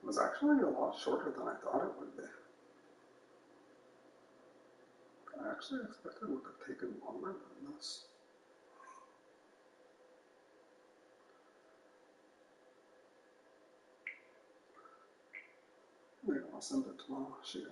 was actually a lot shorter than I thought it would be. I actually expected it would have taken longer than this. Maybe I'll send it to Mama. She can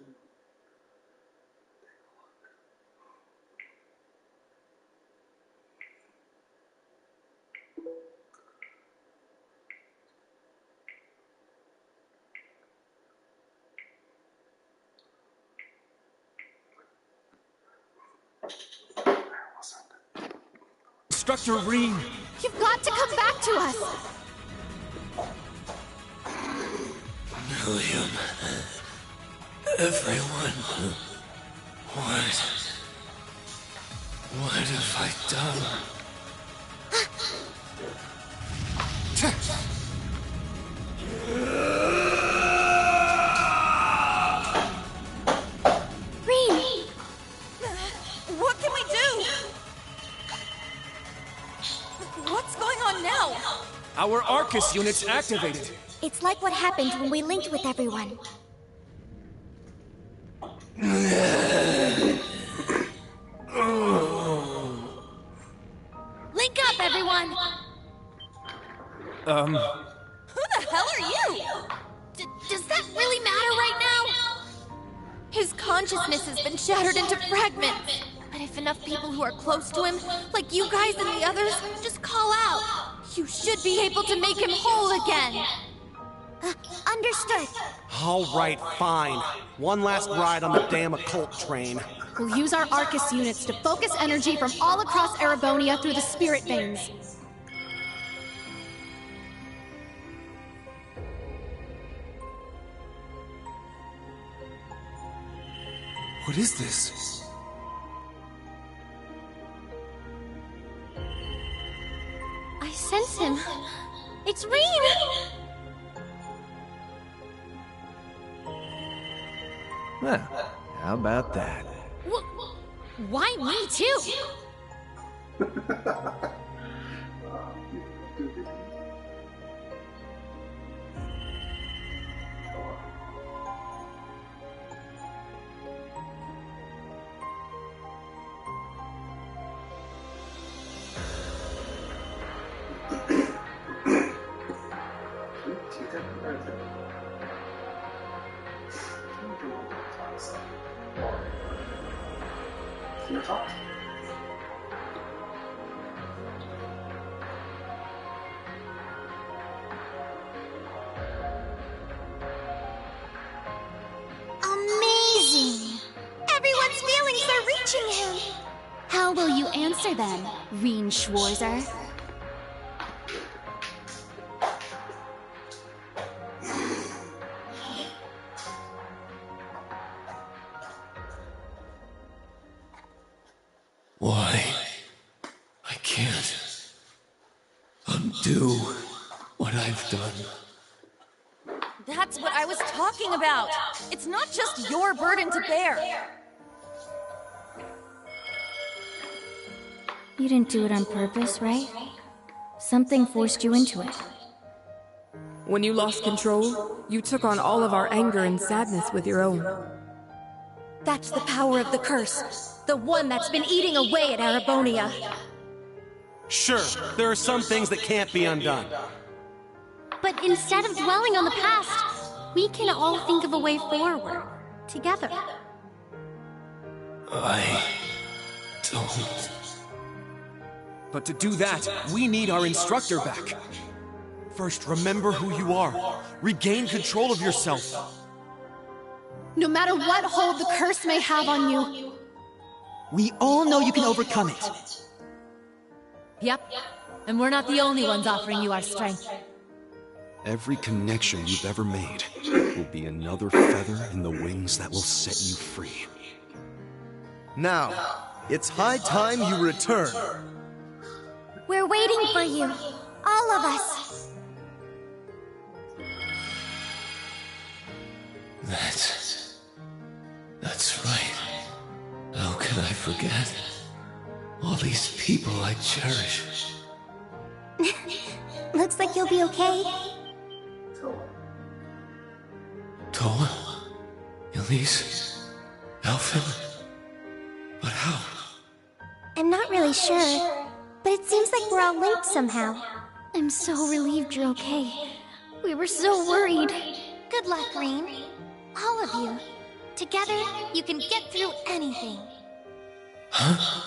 Instructor Rean! You've got to come back to us! William, everyone, what have I done? Rean! What can we do? What's going on now? Our Arcus unit's activated. It's like what happened when we linked with everyone. Link up, everyone! Who the hell are you? Does that really matter right now? His consciousness has been shattered into fragments. But if enough people who are close to him, like you guys and the others, just call out, you should be able to make him whole again. Understood. All right, fine. One last ride on the damn occult train. We'll use our Arcus units to focus energy from all across Erebonia through the spirit veins. What is this? I sense him. It's Rean! Well, how about that? Why me too? Amazing! Everyone's feelings are reaching him! How will you answer them, Rean Schwarzer? Why? I can't undo what I've done. That's what I was talking about. It's not just your burden to bear. You didn't do it on purpose, right? Something forced you into it. When you lost control, you took on all of our anger and sadness with your own. That's the power of the curse. The one that's been eating away at Erebonia. Sure, there are some things that can't be undone. But instead of dwelling on the past, we can all think of a way forward, together. I don't. But to do that, we need our instructor back. First, remember who you are. Regain control of yourself. No matter what hold the curse may have on you, we all know you can overcome it. Yep. And we're not the only ones offering you our strength. Every connection you've ever made will be another feather in the wings that will set you free. Now, it's high time you return. We're waiting for you. All of us. That's right. How can I forget? All these people I cherish. Looks like you'll be okay. Toa? Elise? Alphen? But how? I'm not really sure, but it seems like we're all linked somehow. I'm so relieved you're okay. We were so worried. Good luck, Rean. All of you. Together, you can get through anything. Huh?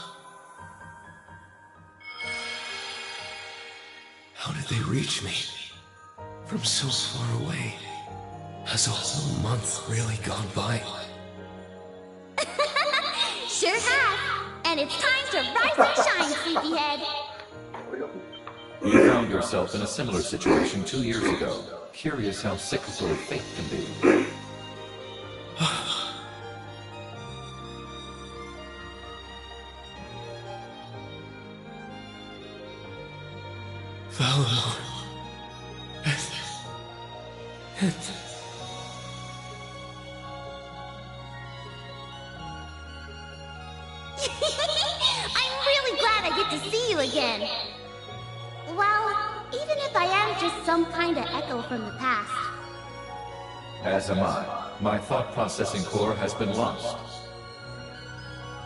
How did they reach me? From so far away. Has a whole month really gone by? Sure has. And it's time to rise and shine, sleepyhead. You found yourself in a similar situation 2 years ago. Curious how cyclical fate can be. Valamor. And I'm really glad I get to see you again. Well, even if I am just some kind of echo from the past. As am I. My thought processing core has been lost.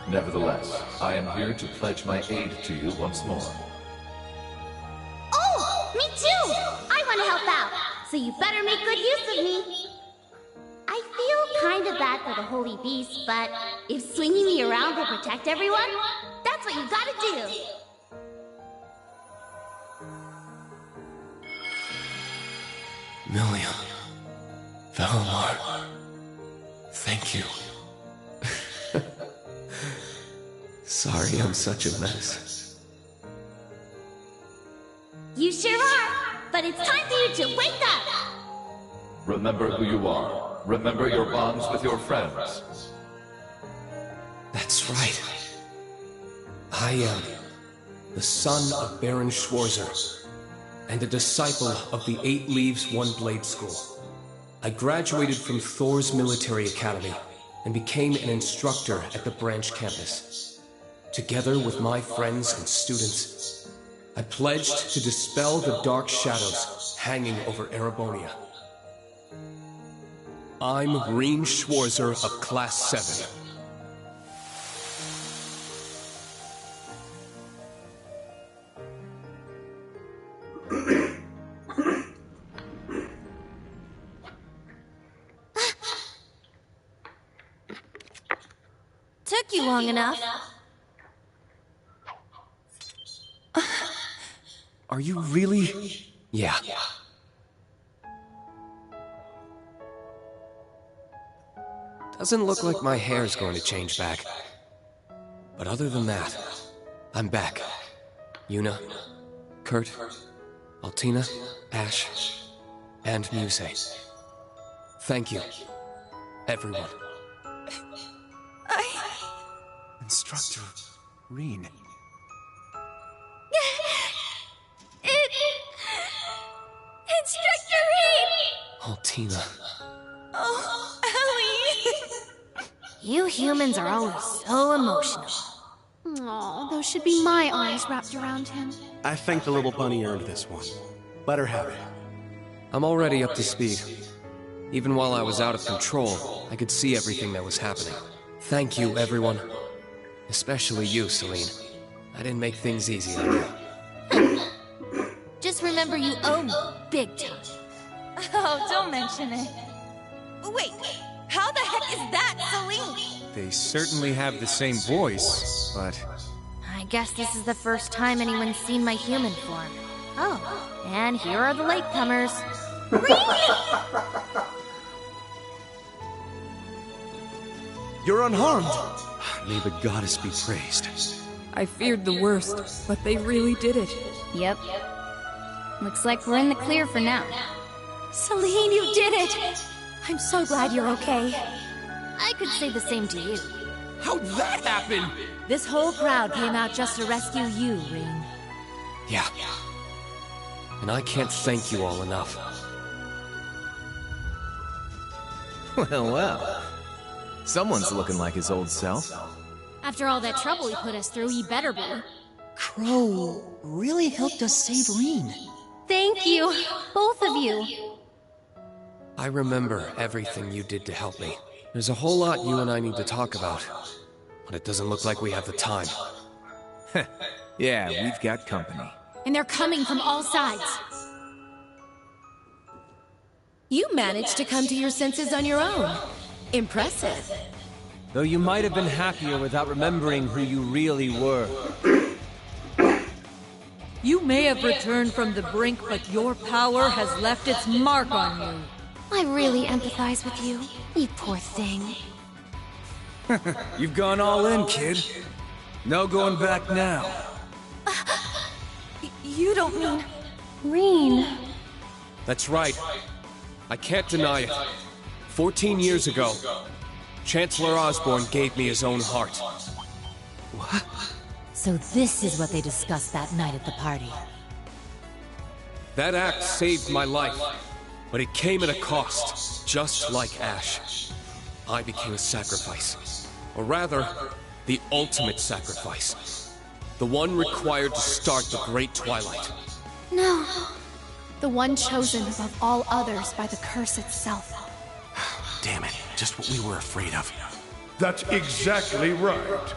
Nevertheless, I am here to pledge my aid to you once more. Oh, me too! I want to help out, so you better make good use of me. I feel kind of bad for the Holy Beast, but if swinging me around will protect everyone, that's what you gotta do. Million. Valamor. Thank you. Sorry I'm such a mess. You sure are, but it's time for you to wake up! Remember who you are. Remember your bonds with your friends. That's right. I am the son of Baron Schwarzer, and a disciple of the 8 Leaves, 1 Blade School. I graduated from Thor's Military Academy and became an instructor at the branch campus. Together with my friends and students, I pledged to dispel the dark shadows hanging over Erebonia. I'm Rean Schwarzer of Class 7. Took you long enough. Are you really? Yeah. Doesn't look like my hair's going to change back. But other than that, I'm back. Yuna, Kurt, Altina, Ash, and Muse. Thank you, everyone. Instructor Rean. Instructor Rean! Altina. Oh, Ellie! You humans are always so emotional. Aw, those should be my arms wrapped around him. I think the little bunny earned this one. Let her have it. I'm already up to speed. Even while I was out of control, I could see everything that was happening. Thank you, everyone. Especially you, Celine. I didn't make things easy on you. Just remember you owe me big time. Oh, don't mention it. Wait, how the heck is that Celine? They certainly have the same voice, but... I guess this is the first time anyone's seen my human form. Oh, and here are the latecomers. You're unharmed! May the goddess be praised. I feared the worst, but they really did it. Yep. Looks like we're in the clear for now. Celine, you did it! I'm so glad you're okay. I could say the same to you. How'd that happen? This whole crowd came out just to rescue you, Rean. Yeah. And I can't thank you all enough. Well, well. Someone's looking like his old self. After all that trouble he put us through, he better be. Crow really helped us save Rean. Thank you, both of you. I remember everything you did to help me. There's a whole lot you and I need to talk about, but it doesn't look like we have the time. Yeah, we've got company. And they're coming from all sides. You managed to come to your senses on your own. Impressive. Though you might have been happier without remembering who you really were. You may have returned from the brink, but your power has left its mark on you. I really empathize with you, you poor thing. You've gone all in, kid. No going back now. You don't mean... Rean. That's right. I can't deny it. 14 years ago, Chancellor Osborne gave me his own heart. What? So this is what they discussed that night at the party. That act saved my life, but it came at a cost, just like Ash. I became a sacrifice. Or rather, the ultimate sacrifice. The one required to start the Great Twilight. No. The one chosen above all others by the curse itself. Damn it, just what we were afraid of. That's exactly right.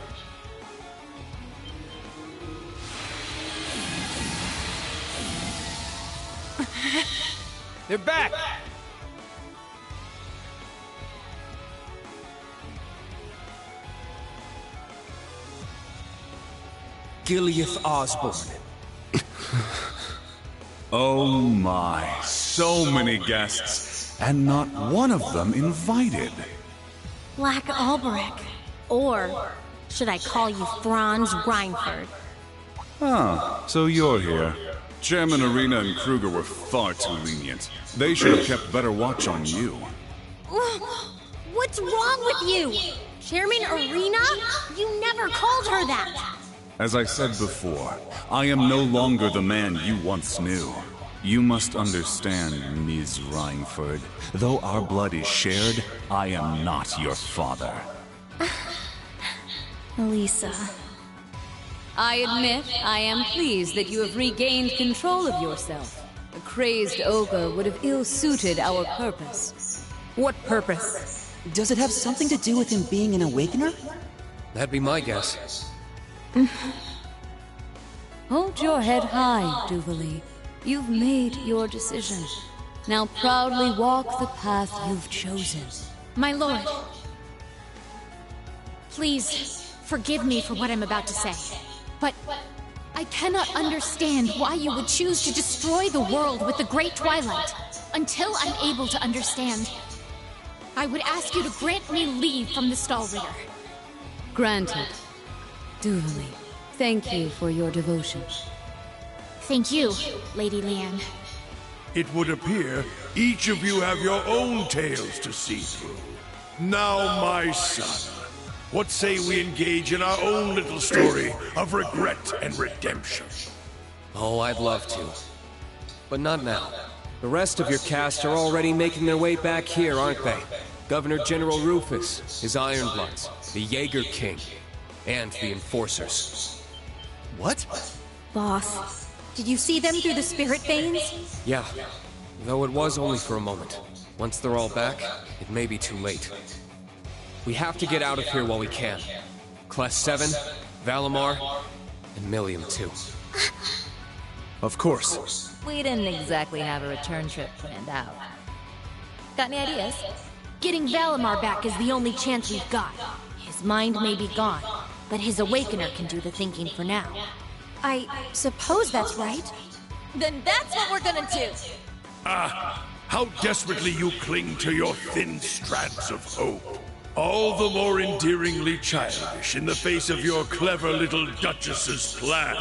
They're back! Gileath Osborne. Oh my, so many guests, and not one of them invited. Black Alberic. Or should I call you Franz Reinford? Huh, so you're here. Chairman Arena and Kruger were far too lenient. They should have kept better watch on you. What's wrong with you? Chairman Arena? You never called her that. As I said before, I am no longer the man you once knew. You must understand, Ms. Reinford. Though our blood is shared, I am not your father. Elisa. I admit I am pleased that you have regained control of yourself. A crazed ogre would have ill-suited our purpose. What purpose? Does it have something to do with him being an awakener? That'd be my guess. Hold your head high, Duvalie. You've made your decision. Now proudly walk the path you've chosen. My lord. Please, forgive me for what I'm about to say. But I cannot understand why you would choose to destroy the world with the Great Twilight. Until I'm able to understand, I would ask you to grant me leave from the Stall Ritter. Granted. Duvalie, thank you for your devotion. Thank you, Lady Leanne. It would appear each of you have your own tales to see through. Now, my son, what say we engage in our own little story of regret and redemption? Oh, I'd love to. But not now. The rest of your cast are already making their way back here, aren't they? Governor General Rufus, his Ironbloods, the Jaeger King, and the Enforcers. What? Boss, did you see them through the spirit veins? Yeah, though it was only for a moment. Once they're all back, it may be too late. We have to get out of here while we can. Class 7, Valimar, and Millium too. Of course. We didn't exactly have a return trip planned out. Got any ideas? Getting Valimar back is the only chance we've got. His mind may be gone, but his Awakener can do the thinking for now. I suppose that's right. Then that's what we're gonna do! Ah, how desperately you cling to your thin strands of hope. All the more endearingly childish in the face of your clever little Duchess's plan.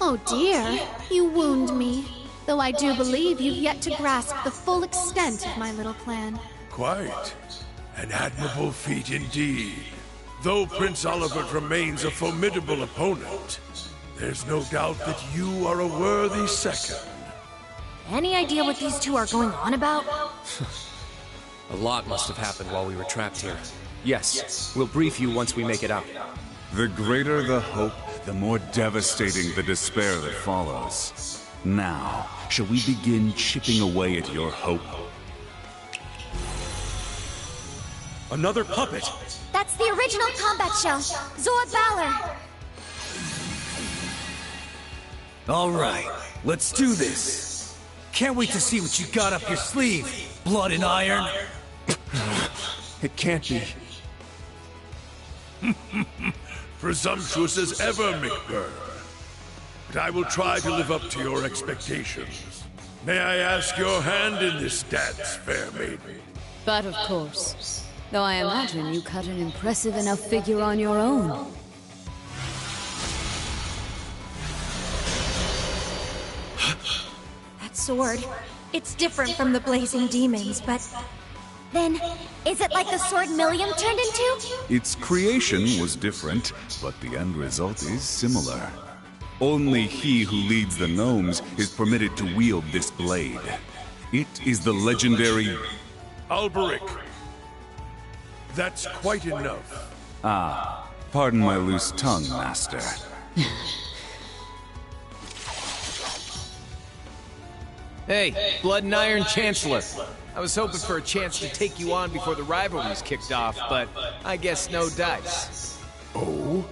Oh dear, you wound me. Though I do believe you've yet to grasp the full extent of my little plan. Quite. An admirable feat indeed. Though Prince Olivert remains a formidable opponent, there's no doubt that you are a worthy second. Any idea what these two are going on about? A lot must have happened while we were trapped here. Yes, we'll brief you once we make it out. The greater the hope, the more devastating the despair that follows. Now, shall we begin chipping away at your hope? Another puppet! That's the original combat shell, Zora Balor. Alright, let's do this. Can't wait to see what you got up your sleeve, blood and iron. It can't be. Presumptuous as ever, McBurn. But I will try to live up to your expectations. May I ask your hand in this dance, fair maiden? But of course. Though I imagine you cut an impressive enough figure on your own. That sword, it's different from the blazing demons, but... Then, is it like the sword Milliam turned into? Its creation was different, but the end result is similar. Only he who leads the gnomes is permitted to wield this blade. It is the legendary... Alberic. That's quite enough. Ah, pardon my loose tongue, Master. Hey, Blood and Iron Chancellor. I was hoping for a chance to take you on before the rivalry's kicked off, but I guess no dice. Oh?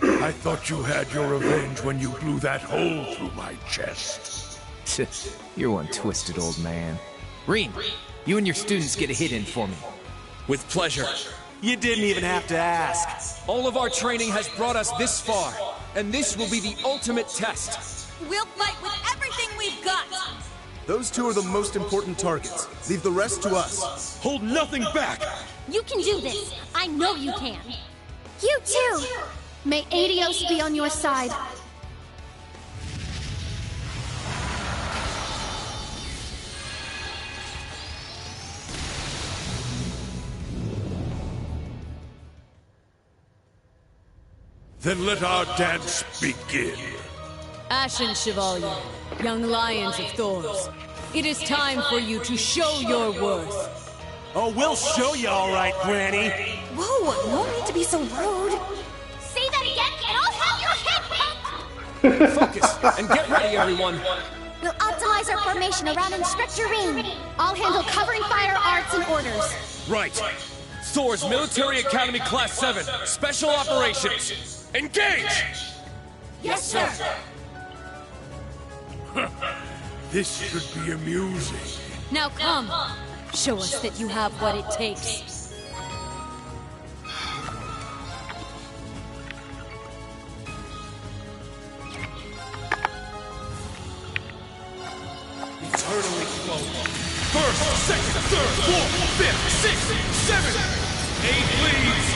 I thought you had your revenge when you blew that hole through my chest. You're one twisted old man. Rean, you and your students get a hit in for me. With pleasure. You didn't even have to ask. All of our training has brought us this far, and this will be the ultimate test. We'll fight with everything we've got! Those two are the most important targets. Leave the rest to us. Hold nothing back! You can do this. I know you can. You too! May Adios be on your side. Then let our dance begin. Ashen Chevalier, young lions of Thors, it is time for you to show your worth. Oh, we'll show you all right, Granny. Whoa, no need to be so rude. Say that again, and I'll have your head popped! Focus, and get ready, everyone. We'll optimize our formation around Instructor Rean. I'll handle covering fire, arts, and orders. Right. Thor's Military Academy Class 7, Special Operations. Engage! Yes, sir. This should be amusing. Now come, show us that you have what it takes. Eternally flowing. First, second, third, fourth, fifth, sixth, seventh, 8 leads.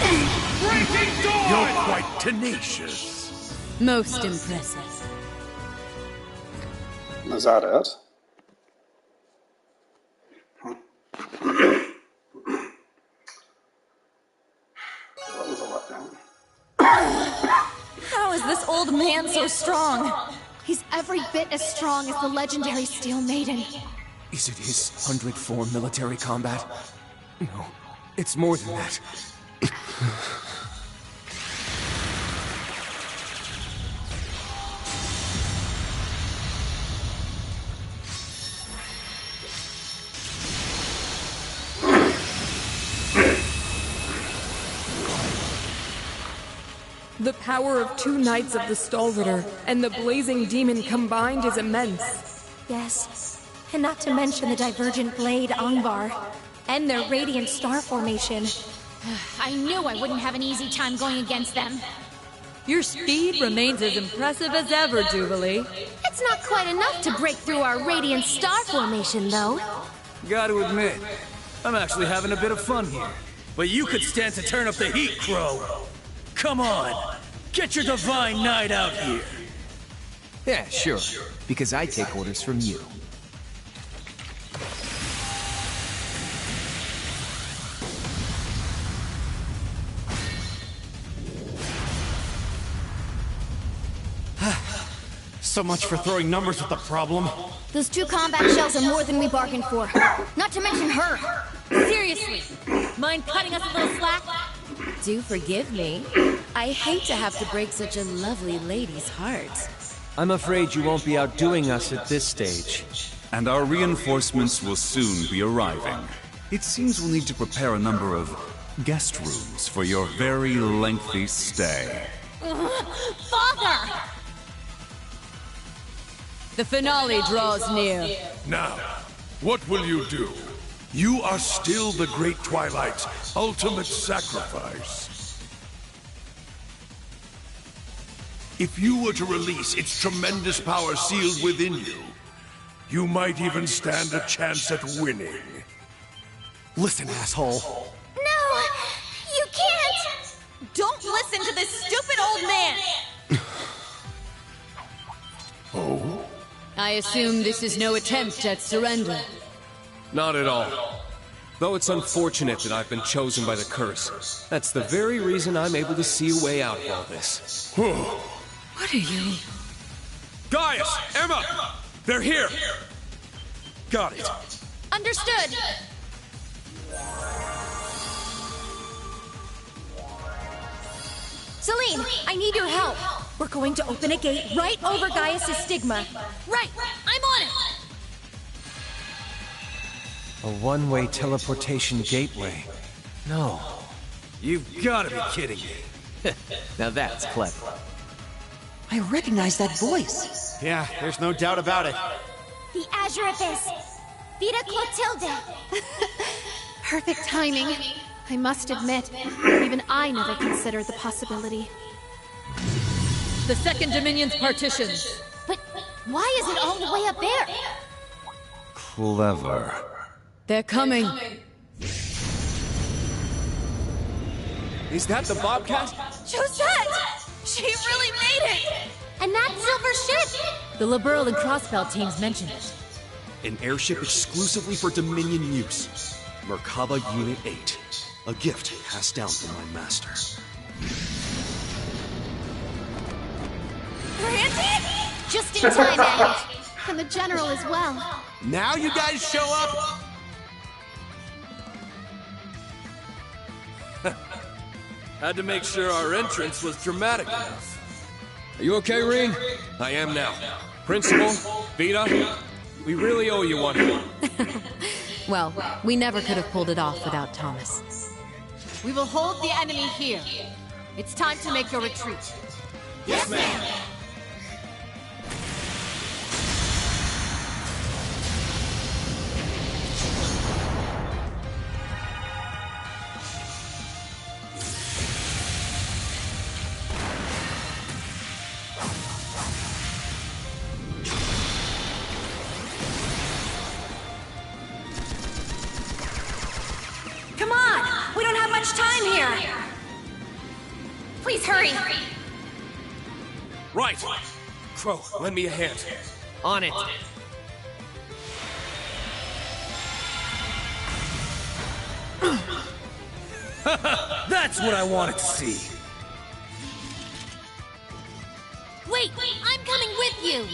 Breaking dawn! You're quite tenacious. Most impressive. Is that it? Huh. That was a letdown. How is this old man so strong? He's every bit as strong as the legendary Steel Maiden. Is it his 100th form military combat? No, it's more than that. The power of 2 Knights of the Stalritter and the Blazing Demon combined is immense. Yes, and not to mention the Divergent Blade Angvar, and their Radiant Star Formation. I knew I wouldn't have an easy time going against them. Your speed remains as impressive as ever, Jubilee. It's not quite enough to break through our Radiant Star Formation, though. Gotta admit, I'm actually having a bit of fun here. But you could stand to turn up the heat, Crow. Come on, get your Divine Knight out here. Yeah, sure. Because I take orders from you. So much for throwing numbers at the problem. Those 2 combat shells are more than we bargained for. Not to mention her. Seriously, mind cutting us a little slack? Do forgive me. I hate to have to break such a lovely lady's heart. I'm afraid you won't be outdoing us at this stage. And our reinforcements will soon be arriving. It seems we'll need to prepare a number of guest rooms for your very lengthy stay. Father! The finale draws near. Now, what will you do? You are still the Great Twilight's ultimate sacrifice. If you were to release its tremendous power sealed within you, you might even stand a chance at winning. Listen, asshole. No! You can't! Don't listen to this stupid old man! Oh? I assume this is no attempt at surrender. Not at all. Though it's unfortunate that I've been chosen by the curse. That's the very reason I'm able to see a way out of all this. What are you? Gaius! Emma! They're here! Got it. Understood! Celine, I need your help. We're going to open a gate right over Gaius' stigma. Right, I'm on it! A one-way teleportation gateway. No. You've gotta be kidding me. Now that's clever. I recognize that voice. Yeah, there's no doubt about it. The Azure Abyss. Vita Clotilde. Perfect timing. I must admit, even I never considered the possibility. The Second Dominion's partitions. But why is it all the way up there? Clever. They're coming. Is that the Bobcat? Josette! She really made it! And that silver ship! The Liberl and Crossbell teams mentioned it. An airship exclusively for Dominion use. Merkaba Unit 8. A gift passed down from my master. Randy? Just in time, Agate. And the General as well. Now you guys show up? Had to make sure our entrance was dramatic enough. Are you okay, Rean? I am now. Principal, Vita, we really owe you one. Well, we never could have pulled it off without Thomas. We will hold the enemy here. It's time to make your retreat. Yes, ma'am! Come on! We don't have much time here! Please hurry! Right! Crow, lend me a hand. On it. That's what I wanted to see. Wait! I'm coming with you!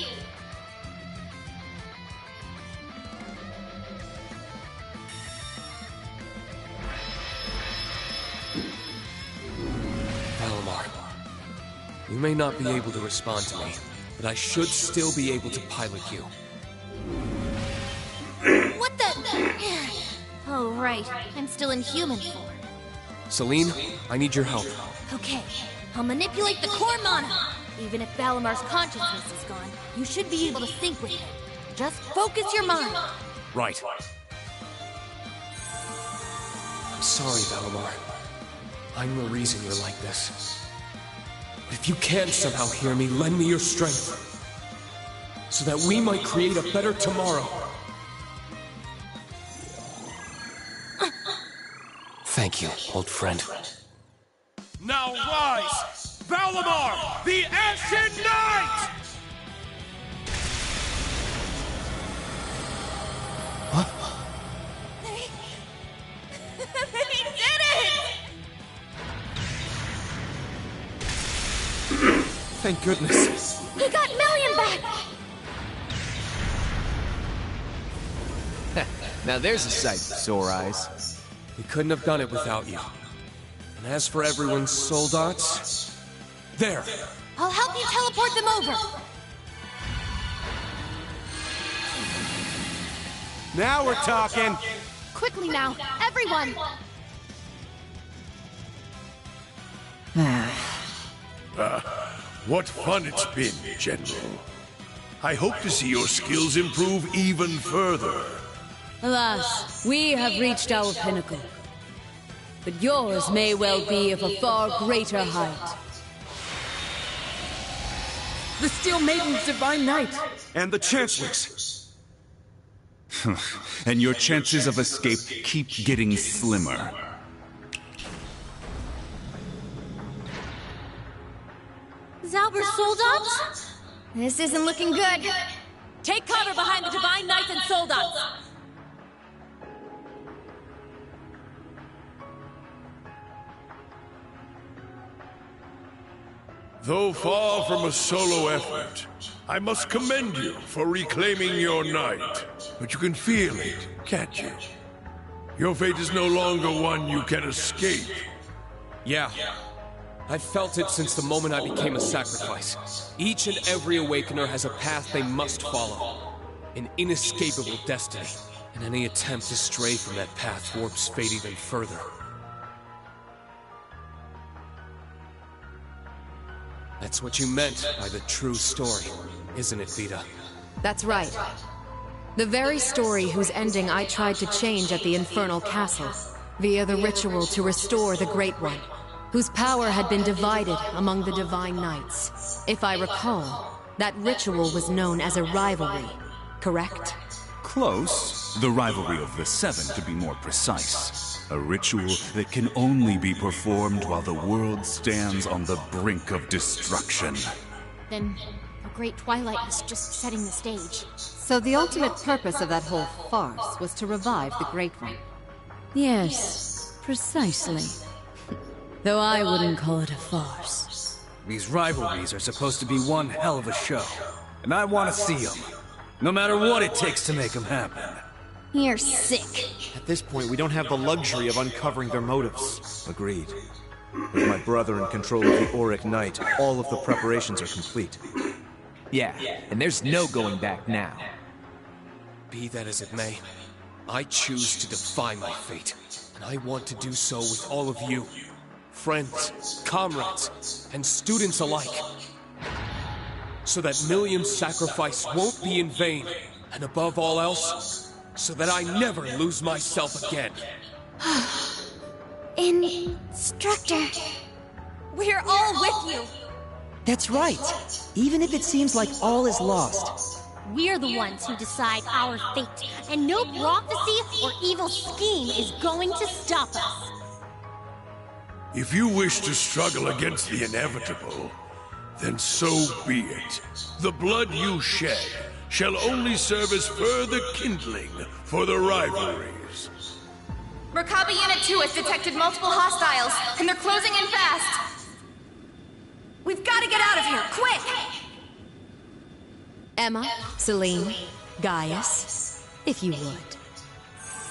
Valimar, you may not be able to respond to me, but I should still be able to pilot you. What the... Oh, right. I'm still in human form. Celine, I need your help. Okay, I'll manipulate the core mana. Even if Valimar's consciousness is gone, you should be able to sync with him. Just focus your mind. Right. I'm sorry, Valimar. I'm the reason you're like this. But if you can't somehow hear me, lend me your strength. So that we might create a better tomorrow. Thank you, old friend. Now rise! Valimar, the Ashen Knight! They did it! Thank goodness. He got Million back! Now there's a sight for sore eyes. We couldn't have done it without you. And as for everyone's soul dots... There! I'll help you teleport them over! Now we're talking. Quickly now, everyone! What fun it's been, General. I hope to see your skills improve even further. Alas, we have reached our pinnacle. But yours may well be of a far greater height. The Steel Maiden's Divine Knight! And the Chancellor's! And your chances of escape keep getting slimmer. Zauber's Soldats? This isn't looking good. Take cover behind the Divine Knights and Soldats! Though far from a solo effort, I must commend you for reclaiming your knight. But you can feel it, can't you? Your fate is no longer one you can escape. Yeah. I've felt it since the moment I became a sacrifice. Each and every Awakener has a path they must follow. An inescapable destiny. And any attempt to stray from that path warps fate even further. That's what you meant by the true story, isn't it, Vita? That's right. The very story whose ending I tried to change at the Infernal Castle, via the ritual to restore the Great One, whose power had been divided among the Divine Knights. If I recall, that ritual was known as a rivalry, correct? Close. The rivalry of the Seven, to be more precise. A ritual that can only be performed while the world stands on the brink of destruction. Then the Great Twilight was just setting the stage. So the ultimate purpose of that whole farce was to revive the Great One. Yes, precisely. Though I wouldn't call it a farce. These rivalries are supposed to be one hell of a show, and I want to see them. No matter what it takes to make them happen. You're sick. At this point, we don't have the luxury of uncovering their motives. Agreed. With my brother in control of the Auric Knight, all of the preparations are complete. Yeah, and there's no going back now. Be that as it may, I choose to defy my fate. And I want to do so with all of you. Friends, comrades, and students alike. So that Millium's sacrifice won't be in vain. And above all else, so that I never lose myself again. Instructor. We're all with you! That's right. Even if it seems like all is lost. We're the ones who decide our fate, and no prophecy or evil scheme is going to stop us. If you wish to struggle against the inevitable, then so be it. The blood you shed shall only serve as further kindling for the rivalries. Merkaba Unit 2 has detected multiple hostiles, and they're closing in fast. We've got to get out of here, quick! Emma, Celine, Gaius, if you would.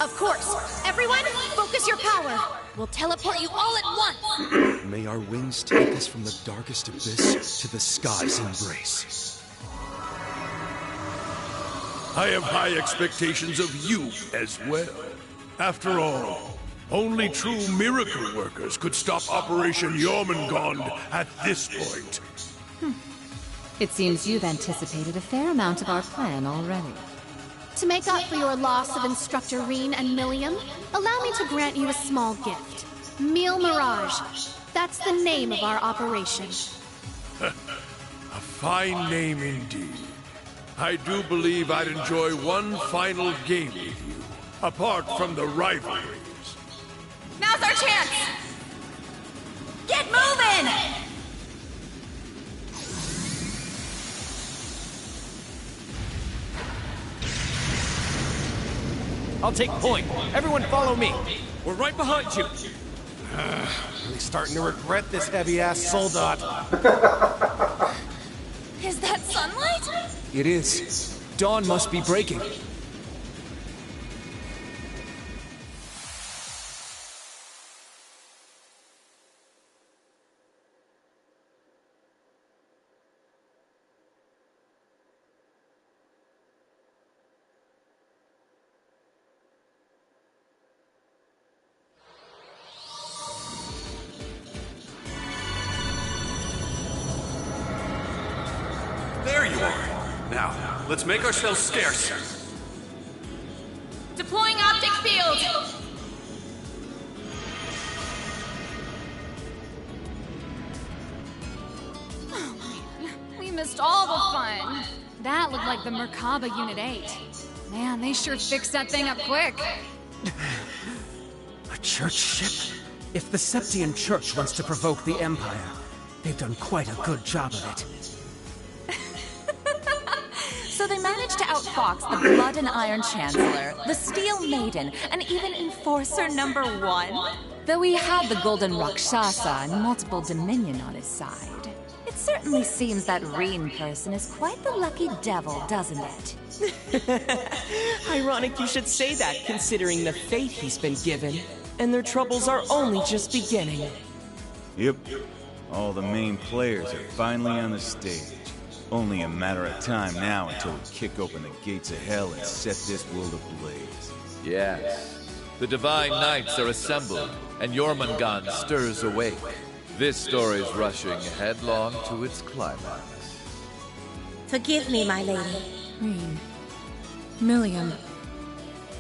Of course. Everyone, focus your power. We'll teleport you all at once. May our wings take us from the darkest abyss to the sky's embrace. I have high expectations of you as well. After all, only true miracle workers could stop Operation Jormungand at this point. It seems you've anticipated a fair amount of our plan already. To make up for your loss of Instructor Rean and Millium, allow me to grant you a small gift. Meal Mirage. That's the name of our operation. A fine name indeed. I do believe I'd enjoy one final game with you, apart from the rivalries. Now's our chance! Get moving! I'll take point. Everyone follow me. We're right behind you. Really starting to regret this heavy-ass soldat. Is that sunlight? It is. Dawn must be breaking. Let's make ourselves scarce. Deploying optic field! Oh man, we missed all the fun. That looked like the Merkaba Unit 8. Man, they sure fixed that thing up quick. A church ship? If the Septian Church wants to provoke the Empire, they've done quite a good job of it. So they managed to outfox the Blood and Iron Chancellor, the Steel Maiden, and even Enforcer number 1? Though he had the Golden Rakshasa and multiple Dominion on his side. It certainly seems that Rean person is quite the lucky devil, doesn't it? Ironic you should say that, considering the fate he's been given. And their troubles are only just beginning. Yep. All the main players are finally on the stage. Only a matter of time now until we kick open the gates of hell and set this world ablaze. Yes. The Divine Knights are assembled, and Jormungand stirs awake. This story's rushing headlong to its climax. Forgive me, my lady. Rean. Milliam.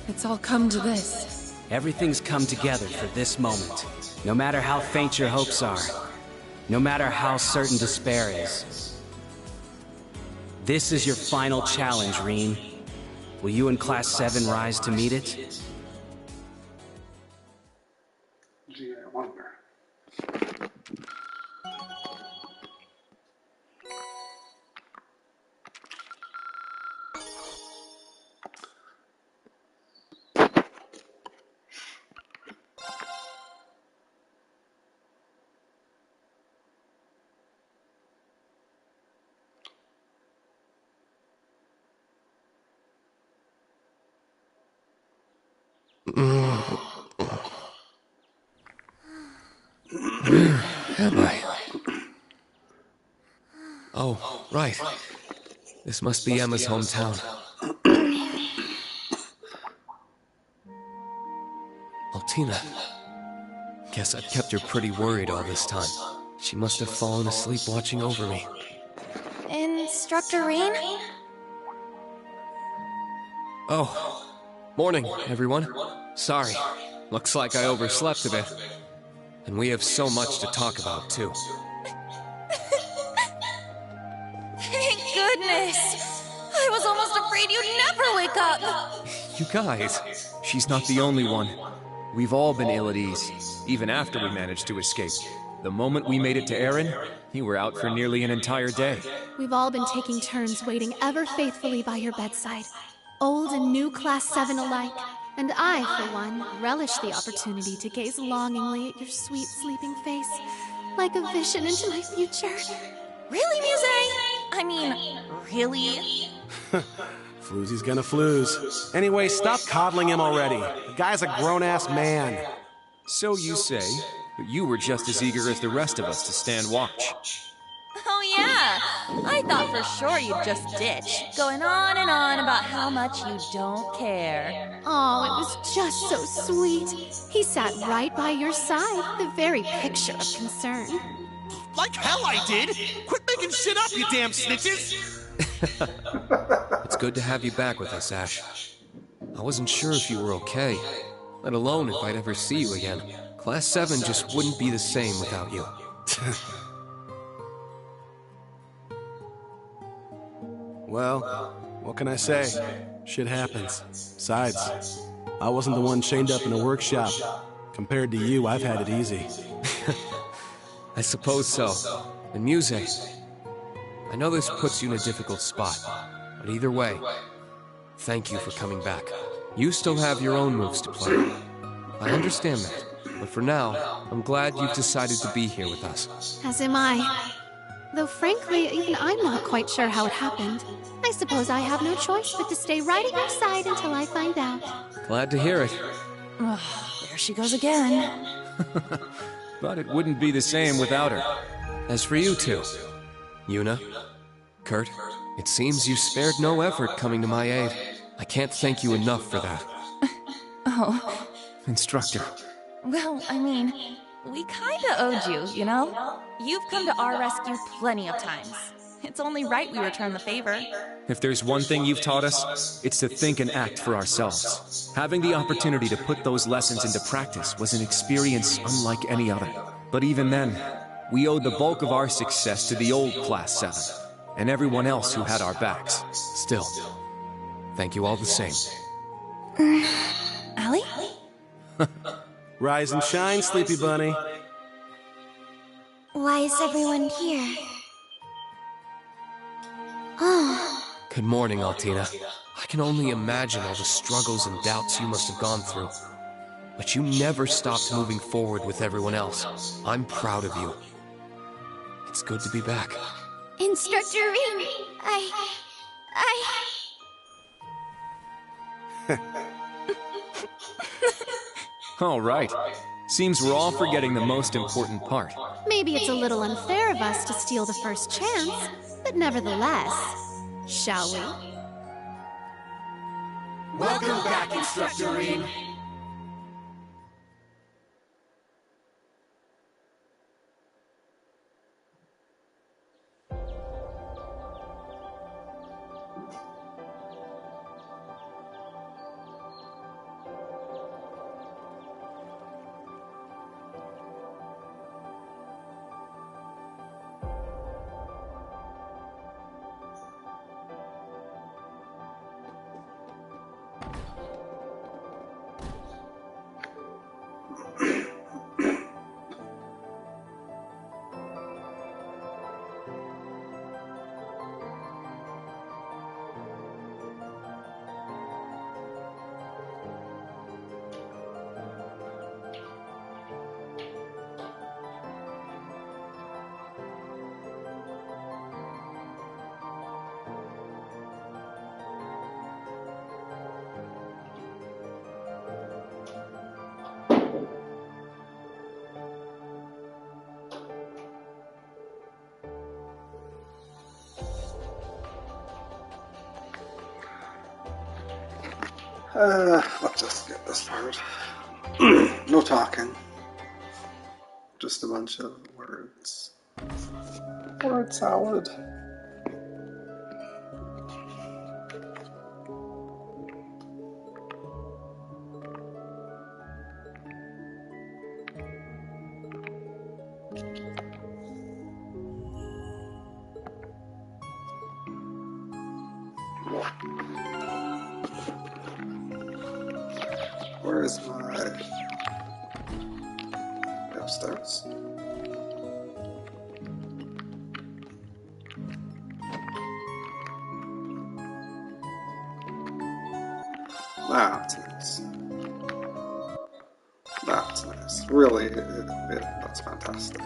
It's all come to this. Everything's come together for this moment. No matter how faint your hopes are, no matter how certain despair is. This is your final challenge, Rean. Will you and Class 7 rise to meet it? Gee, I wonder. Where am I? Oh, right. This must be Emma's hometown. Altina. Guess I've kept her pretty worried all this time. She must have fallen asleep watching over me. Instructor Rean? Oh, morning, everyone. Sorry. Looks like I overslept a bit. And we have so much to talk about, too. Thank goodness! I was almost afraid you'd never wake up! You guys, she's not the only one. We've all been ill at ease, even after we managed to escape. The moment we made it to Erin, you were out for nearly an entire day. We've all been taking turns waiting ever faithfully by your bedside. Old and new Class 7 alike. And I, for one, relish the opportunity to gaze longingly at your sweet sleeping face, like a vision into my future. Really, Muse? I mean, really? Floozy's gonna flooze. Anyway, stop coddling him already. The guy's a grown-ass man. So you say, but you were just as eager as the rest of us to stand watch. Oh yeah, I thought for sure you'd just ditch, going on and on about how much you don't care. Oh, it was just so sweet. He sat right by your side, the very picture of concern. Like hell I did! Quit making shit up, you damn snitches! It's good to have you back with us, Ash. I wasn't sure if you were okay, let alone if I'd ever see you again. Class 7 just wouldn't be the same without you. Well, what can I say? Shit happens. Besides, I wasn't the one chained up in a workshop. Compared to you, I've had it easy. I suppose so. And Muse, I know this puts you in a difficult spot, but either way, thank you for coming back. You still have your own moves to play. I understand that, but for now, I'm glad you've decided to be here with us. As am I. Though frankly, even I'm not quite sure how it happened. I suppose I have no choice but to stay right at your side until I find out. Glad to hear it. There she goes again. But it wouldn't be the same without her. As for you two, Yuna, Kurt, it seems you spared no effort coming to my aid. I can't thank you enough for that. Oh, Instructor. well, I mean, we kinda owed you, you know? You've come to our rescue plenty of times. It's only right we return the favor. If there's one thing you've taught us, it's to think and act for ourselves. Having the opportunity to put those lessons into practice was an experience unlike any other. But even then, we owed the bulk of our success to the old Class 7, and everyone else who had our backs. Still, thank you all the same. Allie? Rise and shine, Sleepy Bunny. Why is everyone here? Oh. Good morning, Altina. I can only imagine all the struggles and doubts you must have gone through. But you never stopped moving forward with everyone else. I'm proud of you. It's good to be back. Instructor Rean, All right. Seems we're all forgetting the most important part. Maybe it's a little unfair of us to steal the first chance, but nevertheless, shall we? Welcome back, Instructor Rean. Let's just get this part. No talking. Just a bunch of words. Word salad. Where is my... upstairs? That's nice. That's nice. Really, that's fantastic.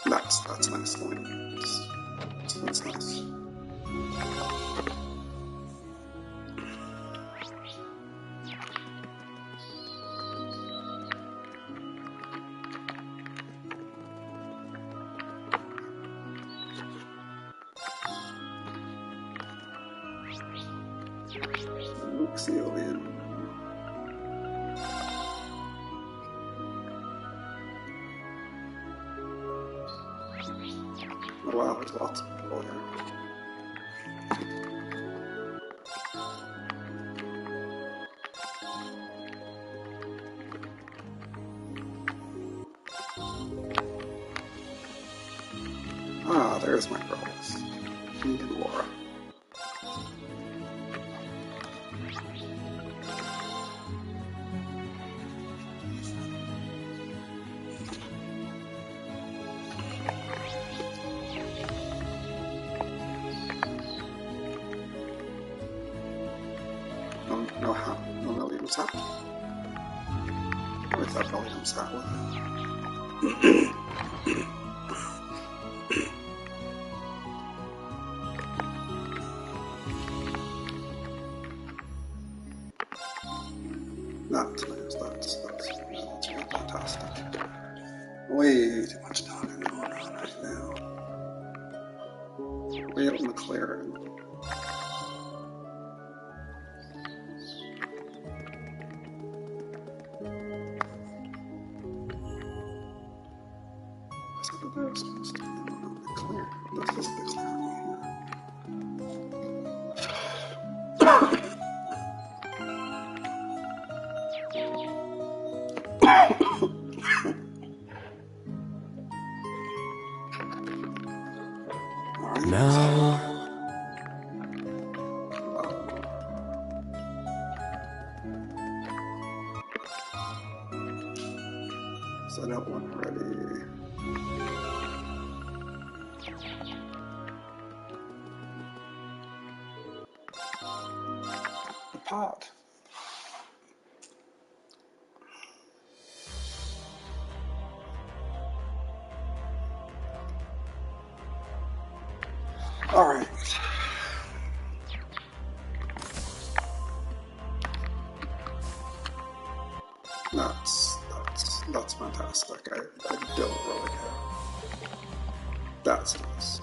That's nice. That's nice. Alien. Oh wow, there's lots of people here. Ah, there's my girls. Me and Laura. No Williams hat. I thought Williams hat with it. That's fantastic. Way too much talking going on right now. Way out in the clearing. They're supposed to be out in the clearing. This is the clarity here. Now... So that one ready. The pot. All right. That's fantastic. I don't really care. That's nice.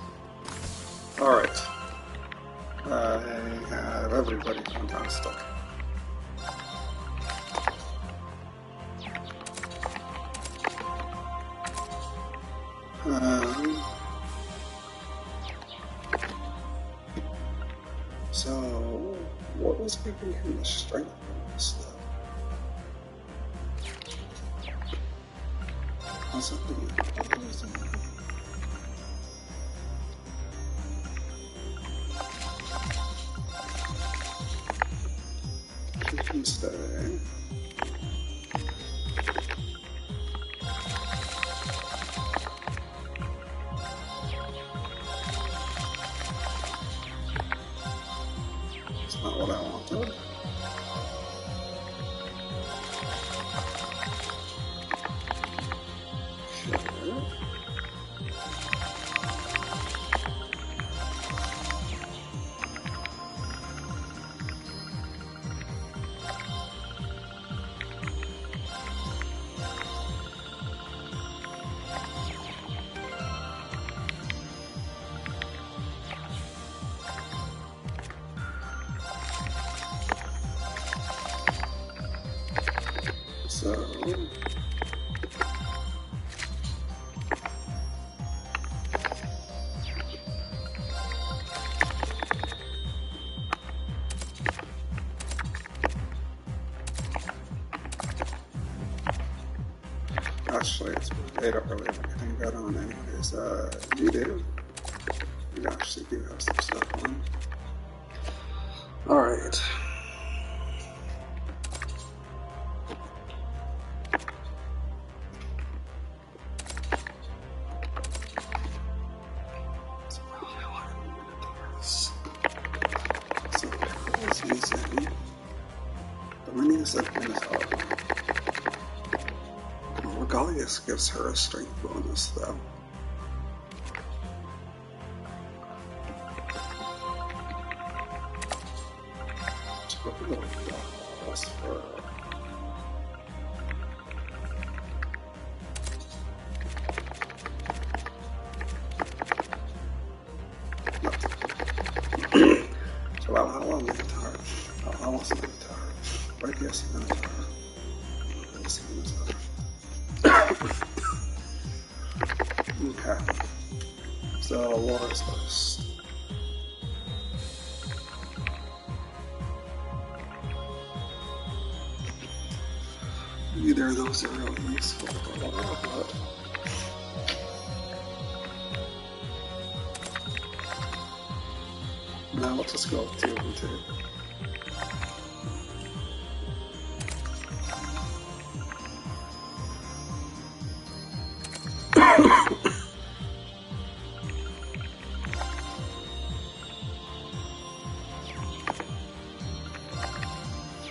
All right. I have everybody fantastic. So, what was giving him the strength bonus, though? Was it the... He can stay. It's not what I wanted. So... Actually, they don't really have anything good on anyways. You do. You actually do have some stuff on. Alright. So, let's use it. The winning is like Minotaur. Regalius gives her a strength bonus, though. So, well, how long Minotaur? How long is Minotaur? Right, yes, Minotaur. Yes, Minotaur. Okay. So, Laura's first. Neither of those are really useful for Laura, but... Now let's just go with 2 and 2.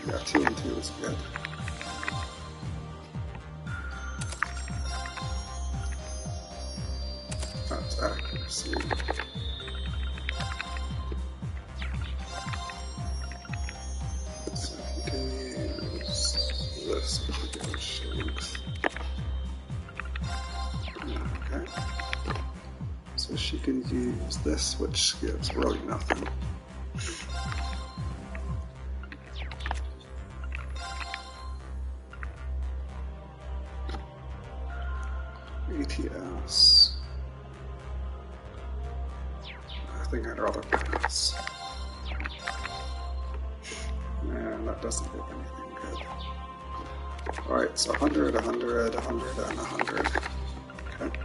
Yeah, 2 and 2 is good. That's accuracy. So you can use this if we go strength. Okay. So she can use this, which gives really nothing. ATS. think I'd rather pass. And that doesn't give anything good. Alright, so 100, 100, 100, and 100. Okay.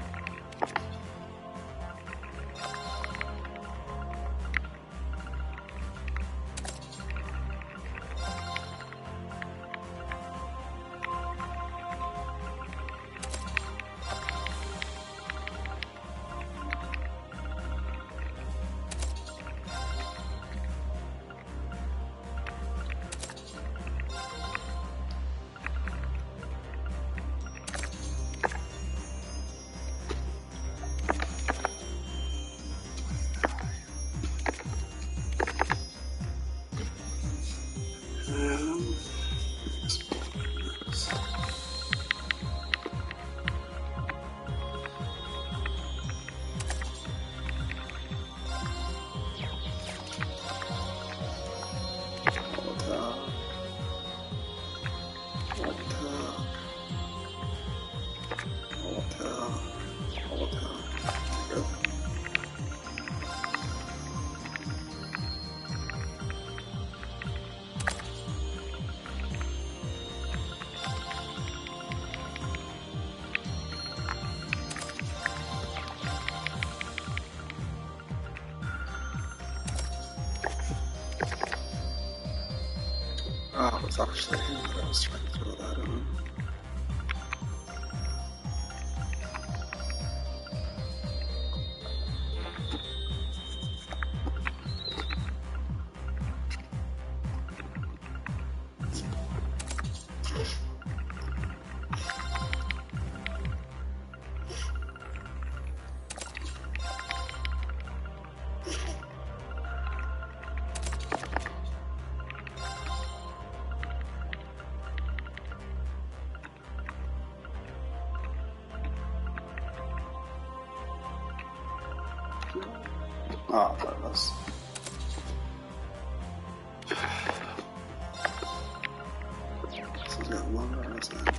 Oh, it was actually him that I was trying to throw that on. Ah, there it was. So we got one more, is that?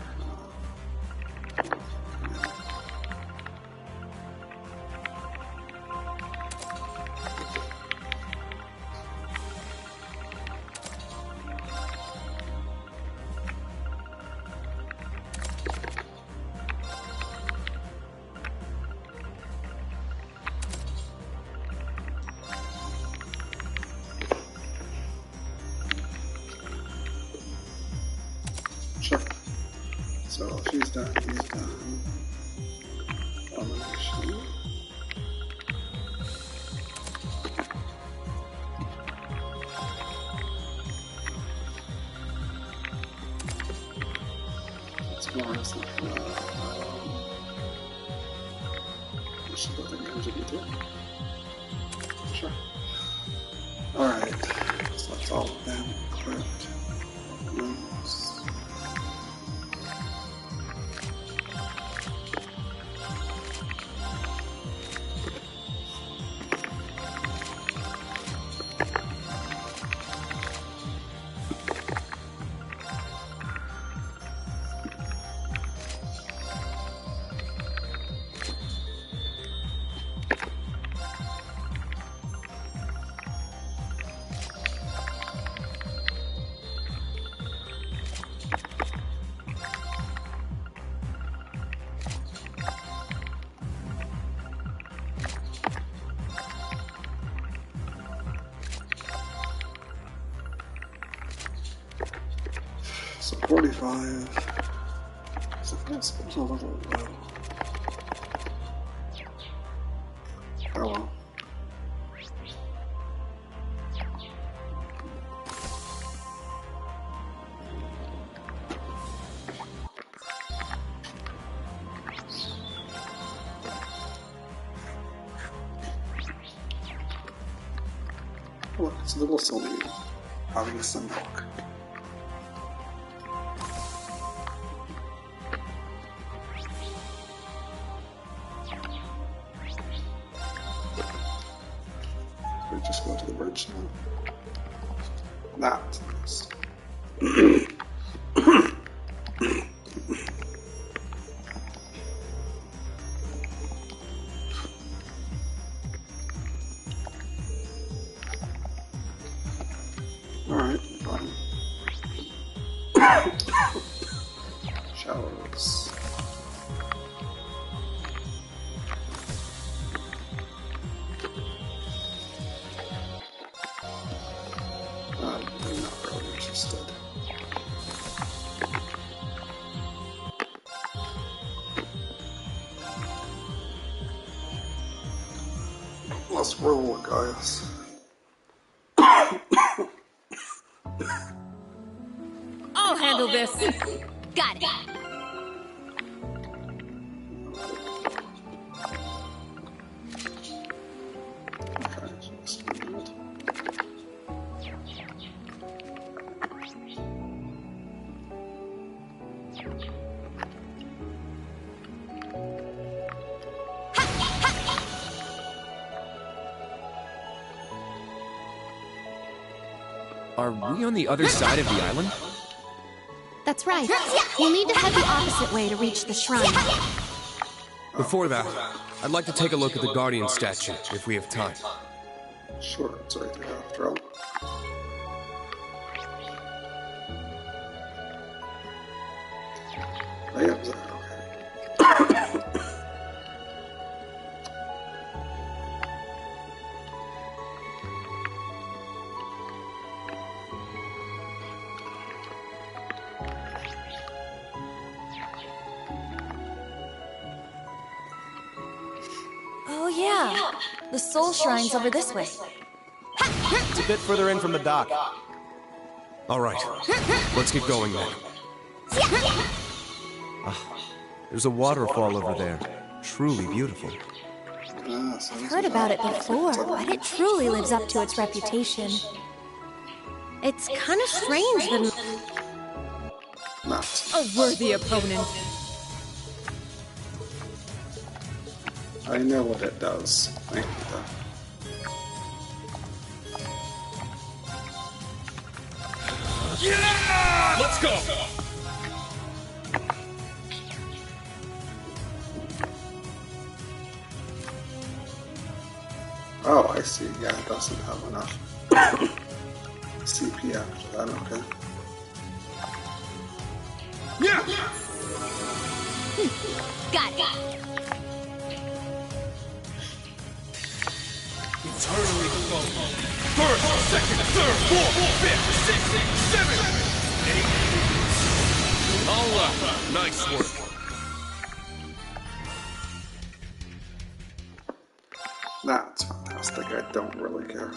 Sure. So she's done, he's done. Elimination. That's more as like, we should put the LGBT. Sure. Alright, so that's all of them equipped. Rooms. So 45. So that's a little low. Oh well. Look, so we'll still be having some milk. We just go to the bridge now. That's nice. Shallows. I'm not really interested. Let's roll, guys. I'll handle this. Got it. Are we on the other side of the island? That's right. We'll need to head the opposite way to reach the shrine. Before that, I'd like to take a look at the Guardian statue, if we have time. Sure, it's right there after all. I am there, okay. Oh yeah, the soul shrine's over this way. It's a bit further in from the dock. All right, let's get going then. There's a waterfall over there. Truly beautiful. I've heard about it before, but it truly lives up to its reputation. It's kind of strange that... A worthy opponent. I know what it does. I hate that. Yeah! Let's go! Oh, I see. Yeah, it doesn't have enough CP after that, okay. Yeah! Got it. Eternally flow. First, second, third, fourth, fifth, sixth, seventh, eighth. All right, nice work. That's fantastic. I don't really care.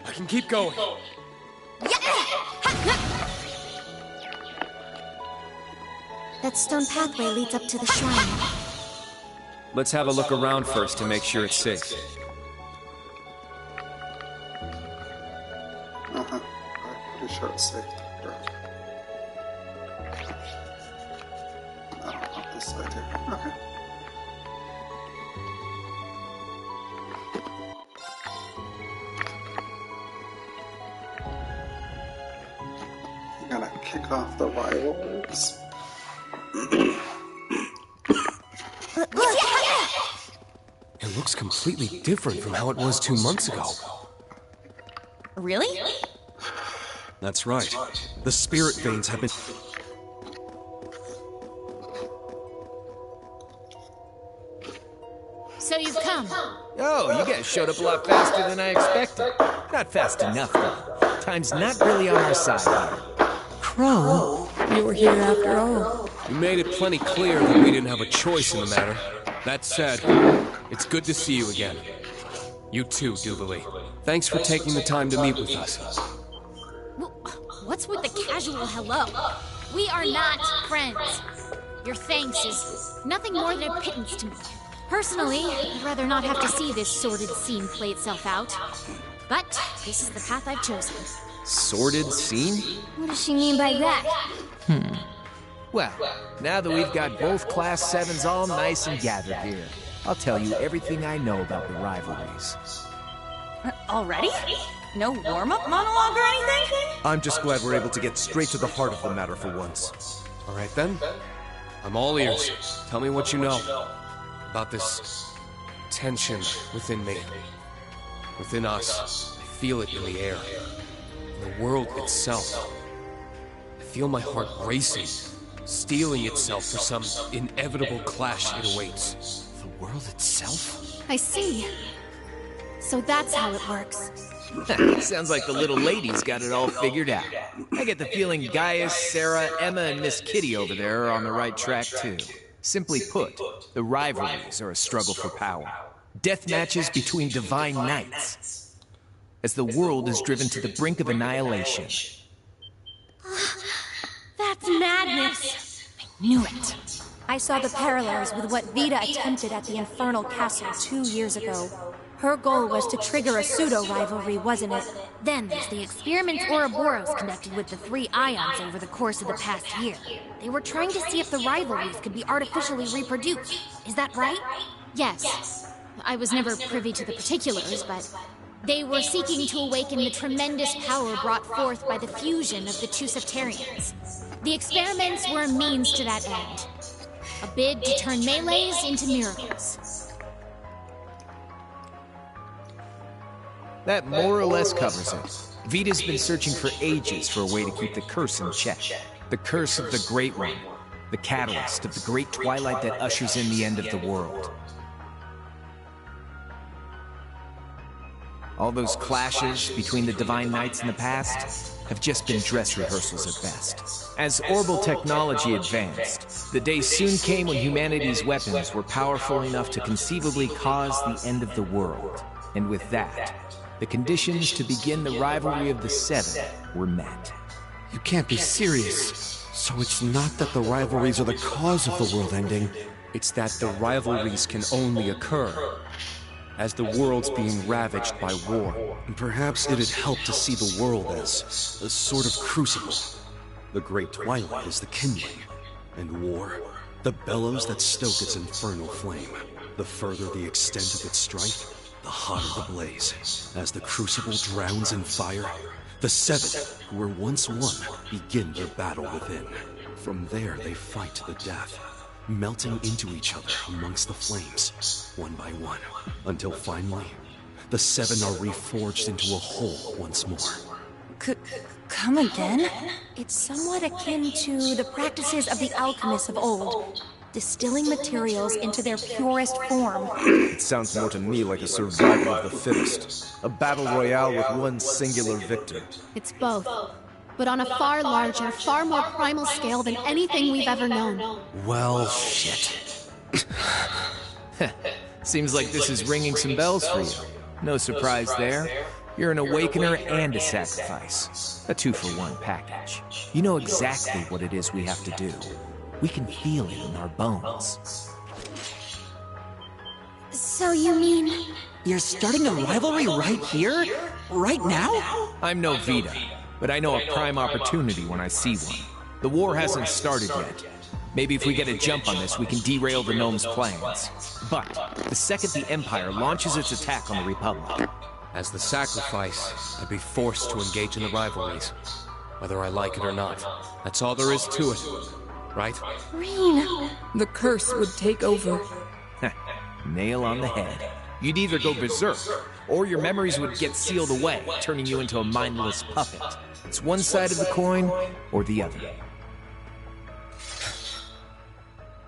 I can keep going. That stone pathway leads up to the shrine. Let's have a look around first to make sure it's safe. I'm pretty sure it's safe. No, not this side here. Okay. You gotta kick off the rivals. It looks completely different from how it was 2 months ago. Really? That's right. The spirit veins have been... So you've come. Oh, you guys showed up a lot faster than I expected. Not fast enough, though. Time's not really on our side here. Crow, you were here after all. You made it plenty clear that we didn't have a choice in the matter. That said, it's good to see you again. You too, Dooley. Thanks for taking the time to meet with us. What's with the casual hello? We are not friends. Your thanks is nothing more than a pittance to me. Personally, I'd rather not have to see this sordid scene play itself out. But this is the path I've chosen. Sordid scene? What does she mean by that? Well, now that we've got both Class 7s all nice and gathered here, I'll tell you everything I know about the rivalries. Already? No warm-up monologue or anything? I'm just glad we're able to get straight to the heart of the matter for once. All right then, I'm all ears. Tell me what you know about this tension within me, within us. I feel it in the air, in the world itself. I feel my heart racing, steeling itself for some inevitable clash it awaits. The world itself? I see. So that's how it works. Sounds like the little lady's got it all figured out. I get the feeling Gaius, Sarah, Emma, and Miss Kitty over there are on the right track, too. Simply put, the rivalries are a struggle for power. Death matches between divine knights. As the world is driven to the brink of annihilation. That's madness! I knew it. I saw the parallels with what Vita attempted at the Infernal Castle 2 years ago. Her goal was to trigger a pseudo-rivalry, wasn't it? Then there's the experiments Ouroboros conducted with the 3 ions over the course of the past year. They were trying to see if the rivalries could be artificially reproduced. Is that right? Yes. I was never privy to the particulars, but they were seeking to awaken the tremendous power brought forth by the fusion of the 2 Septarians. The experiments were a means to that end. A bid to turn melees into miracles. That more or less covers it. Vita's been searching for ages for a way to keep the curse in check. The curse of the Great One. The catalyst of the great twilight that ushers in the end of the world. All those clashes between the Divine Knights in the past have just been dress rehearsals at best. As orbital technology advanced, the day soon came when humanity's weapons were powerful enough to conceivably cause the end of the world. And with that, the conditions to begin the rivalry of the 7 were met. You can't be serious. So it's not that the rivalries are the cause of the world ending. It's that the rivalries can only occur as the world's being ravaged by war. And perhaps it'd help to see the world as a sort of crucible. The Great Twilight is the kindling, and war, the bellows that stoke its infernal flame. The further the extent of its strife, the hotter the blaze. As the crucible drowns in fire, the 7, who were once one, begin their battle within. From there they fight to the death, melting into each other amongst the flames, one by one, until finally, the 7 are reforged into a whole once more. Come again? It's somewhat akin to the practices of the alchemists of old, distilling materials into their purest form. It sounds more to me like a survival of the fittest. A battle royale with one singular victor. It's both, but on a far larger, far more primal scale than anything we've ever known. Well, shit. Seems like this is ringing some bells for you. No surprise there. You're an awakener and a sacrifice. A 2-for-1 package. You know exactly what it is we have to do. We can feel it in our bones. So you mean... You're starting a rivalry right here? Right now? I'm no Vita, but I know a prime opportunity when I see one. The war hasn't started yet. Maybe if we get a jump on this, we can derail the Gnome's plans. But the second the Empire launches its attack on the Republic... As the sacrifice, I'd be forced to engage in the rivalries. Whether I like it or not. That's all there is to it. Right? Rean! The curse would take over. Nail on the head. You'd either go berserk, or your memories would get sealed away, turning you into a mindless puppet. It's one side of the coin, or the other.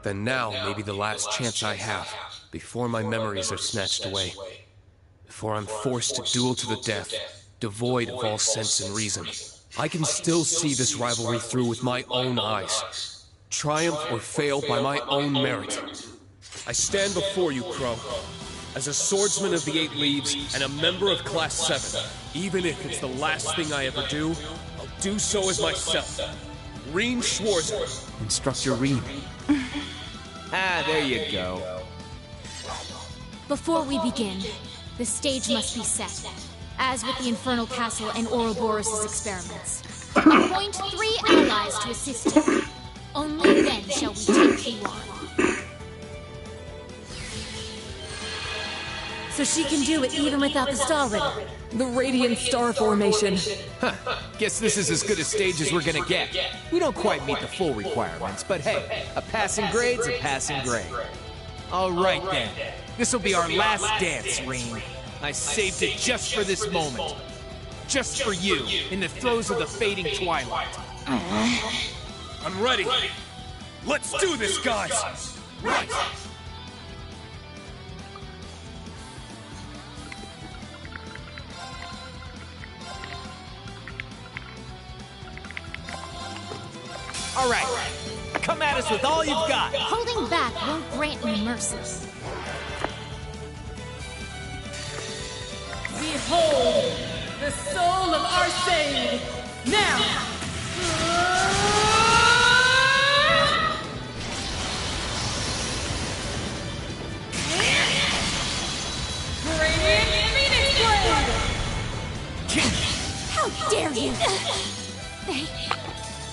Then now may be the last chance I have, before my memories are snatched away. Before I'm forced to duel to the death, devoid of all sense and reason. I can still see this rivalry through with my own eyes. Triumph or fail by my own merit. I stand before you, Crow, as a swordsman of the 8 Leaves and a member of Class 7. Even if it's the last thing I ever do, I'll do so as myself. Rean Schwarzer. Instructor Rean. There you go. Before we begin, the stage must be set, as with the Infernal Castle and Ouroboros' experiments. Appoint 3 allies to assist you. Only then shall we take you on. So she can do it even without the star riddle. The radiant star formation. Huh. Guess this is as good a stage as we're gonna get. We don't quite meet the full requirements, but hey, a passing grade's a passing grade. All right then. This'll be our last dance, Rean. I saved it just for this moment. Just for you, in the throes of the fading twilight. I'm ready. Let's do this, guys. Right. All right, come at us with all you've got. Holding back won't grant me mercy. Behold, the soul of Arcade! Now! Radiant Phoenix Blade! How dare you!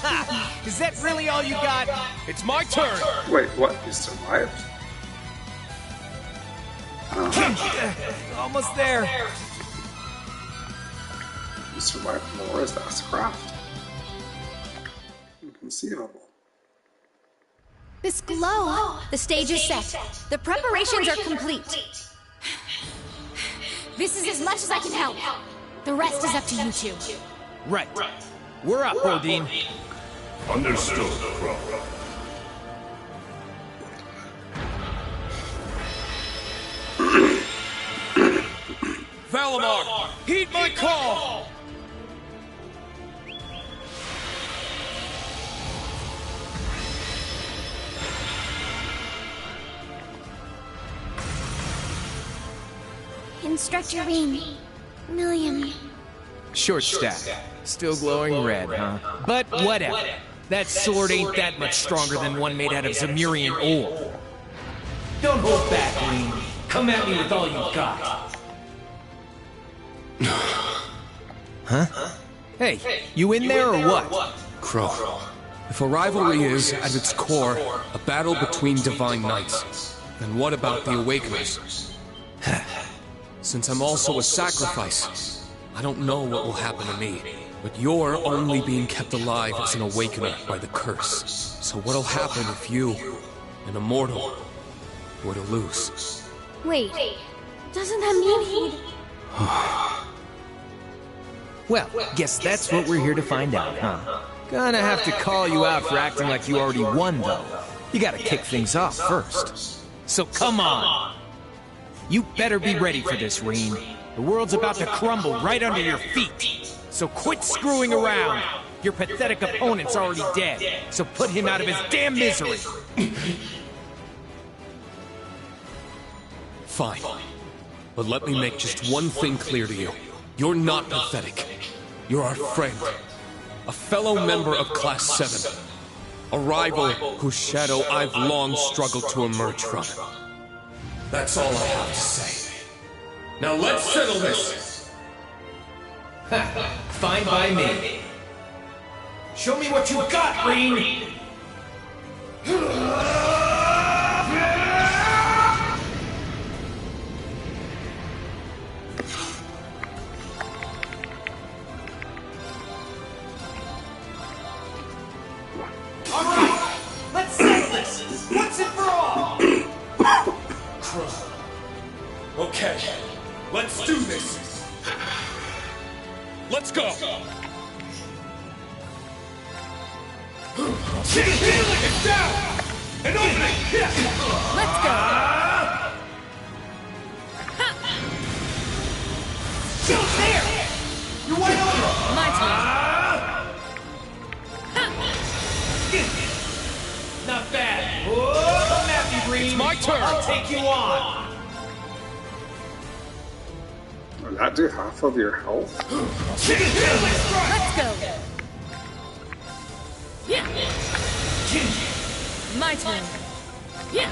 Ha! Is that really all you got? It's my turn! Wait, what? You survived? Almost there. You survived more as Ascraft? Inconceivable. This glow! The stage is set. The preparations are complete. This is as much as I can help. The rest is up to you two. Right. We're up, Odin. Understood, Crow. Valimar, heed my call! Instructor Rean. Milliam. Short stack. Still glowing red, huh? But whatever. That sword ain't that much stronger than one made out of Zemurian ore. Don't hold back, Rean. Come at me with all you've got. Huh? Hey, you in there or what? Crow. If a rivalry is, at its core, a battle between divine knights, then what about the Awakeners? Since I'm also a sacrifice, I don't know what will happen to me. But you're only being kept alive as an Awakener by the curse. So what'll happen if you, an immortal, were to lose? Wait, doesn't that mean he'd... Well, guess that's what we're here to find out, huh? Gonna have to call you out for acting like you already won, though. You gotta kick things off first. So come on! You better be ready for this, Rean. The world's about to crumble right under your feet. So quit screwing around. Your pathetic opponent's already dead, so put him out of his damn misery. Fine. But let me make just one thing clear to you. You're not pathetic. You're our friend. A fellow member of Class 7. A rival whose shadow I've long struggled to emerge from. That's all I have to say. Now let's settle this! Fine by me. Show me what you got, Rean! Alright, let's settle this! Once and for all! Okay, let's do this! Let's go! It's down! An opening! Let's go! Still there! You're wide open! My Not bad. Whoa, come at me, Rean. It's my turn. I'll take you on. Would that do half of your health? Let's go! Yeah! My turn. Yeah!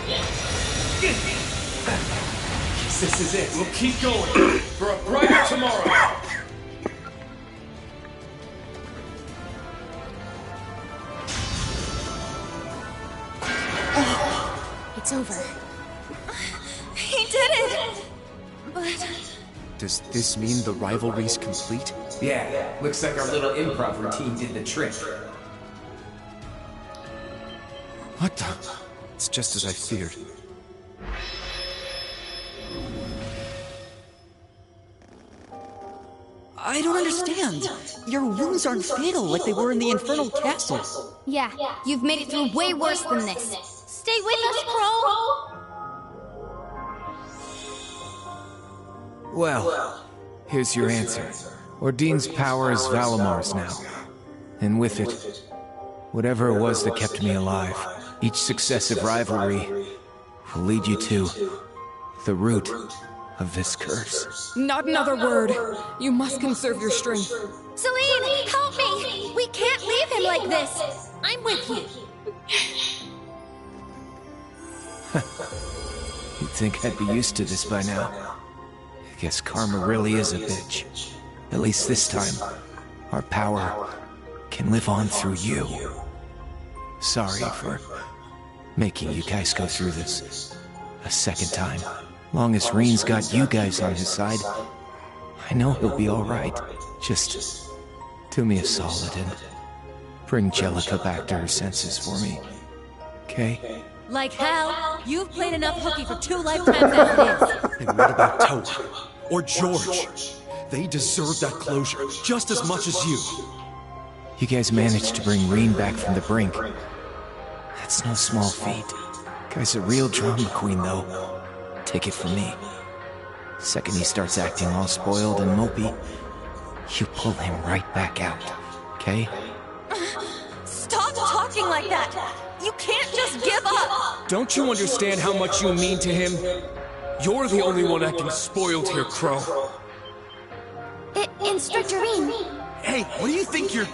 This is it. We'll keep going for a brighter tomorrow. it's over. He did it! But... Does this mean the rivalry's complete? Yeah, looks like our little improv routine did the trick. What the? It's just as I feared. I don't understand. Your wounds aren't fatal like they were in the Infernal Castle. Yeah, you've made it through way worse than this. Stay with us, Crow! Well, here's your answer. Ordine's power is Valamar's now. And with it, whatever it was that kept me alive, each successive rivalry will lead you to the root of this curse. Not another word. You must conserve your strength. Celine, help me! We can't leave him like this! I'm with you. You'd think I'd be used to this by now. I guess karma really is a bitch. At least this time, our power can live on through you. Sorry for making you guys go through this a second time. Long as Rean's got you guys on his side, I know he'll be alright. Just do me a solid and bring Jellica back to her senses for me. Okay? Like hell, you've played enough hooky for 2 lifetimes as it is. And what about Toa? Or George? They deserve that closure just as much as you. You guys managed to bring Rean back from the brink. That's no small feat. Guy's a real drama queen, though. Take it from me. Second he starts acting all spoiled and mopey, you pull him right back out, okay? Stop talking like that! You can't just give up! Don't you understand how much you mean to him? You're the only one acting spoiled here, Crow. Instructor Rean. Hey, what do you think you're...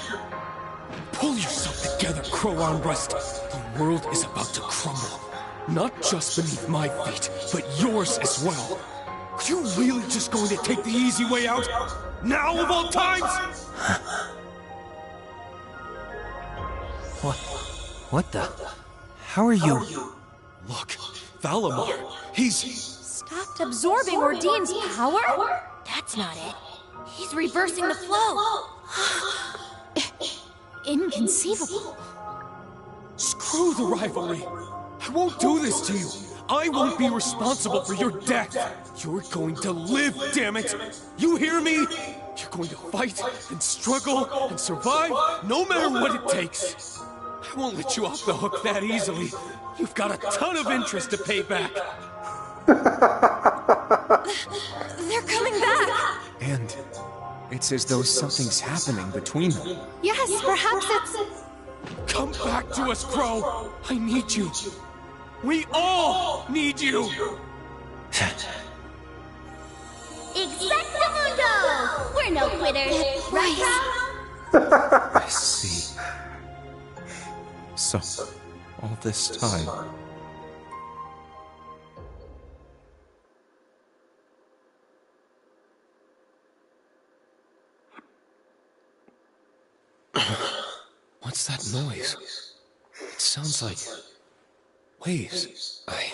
Pull yourself together, Crow Armrest. The world is about to crumble. Not just beneath my feet, but yours as well. Are you really just going to take the easy way out? Now of all times? What the? How are you? Look, Valamar, he's... Stopped absorbing Ordine's power? That's not it. He's reversing the flow. Inconceivable. Screw the rivalry. I won't do this to you. I won't be responsible for your death. You're going to live, damn it. You hear me? You're going to fight and struggle and survive no matter what it takes. I won't let you off the hook that easily. You've got a ton of interest to pay back. They're coming back! And it's as though something's happening between them. Yes, perhaps it's... Come back to us, Crow. I need you. We all need you. Exactamundo! We're no quitters, right, Crow? I see. So, all this time... What's that noise? It sounds like waves. I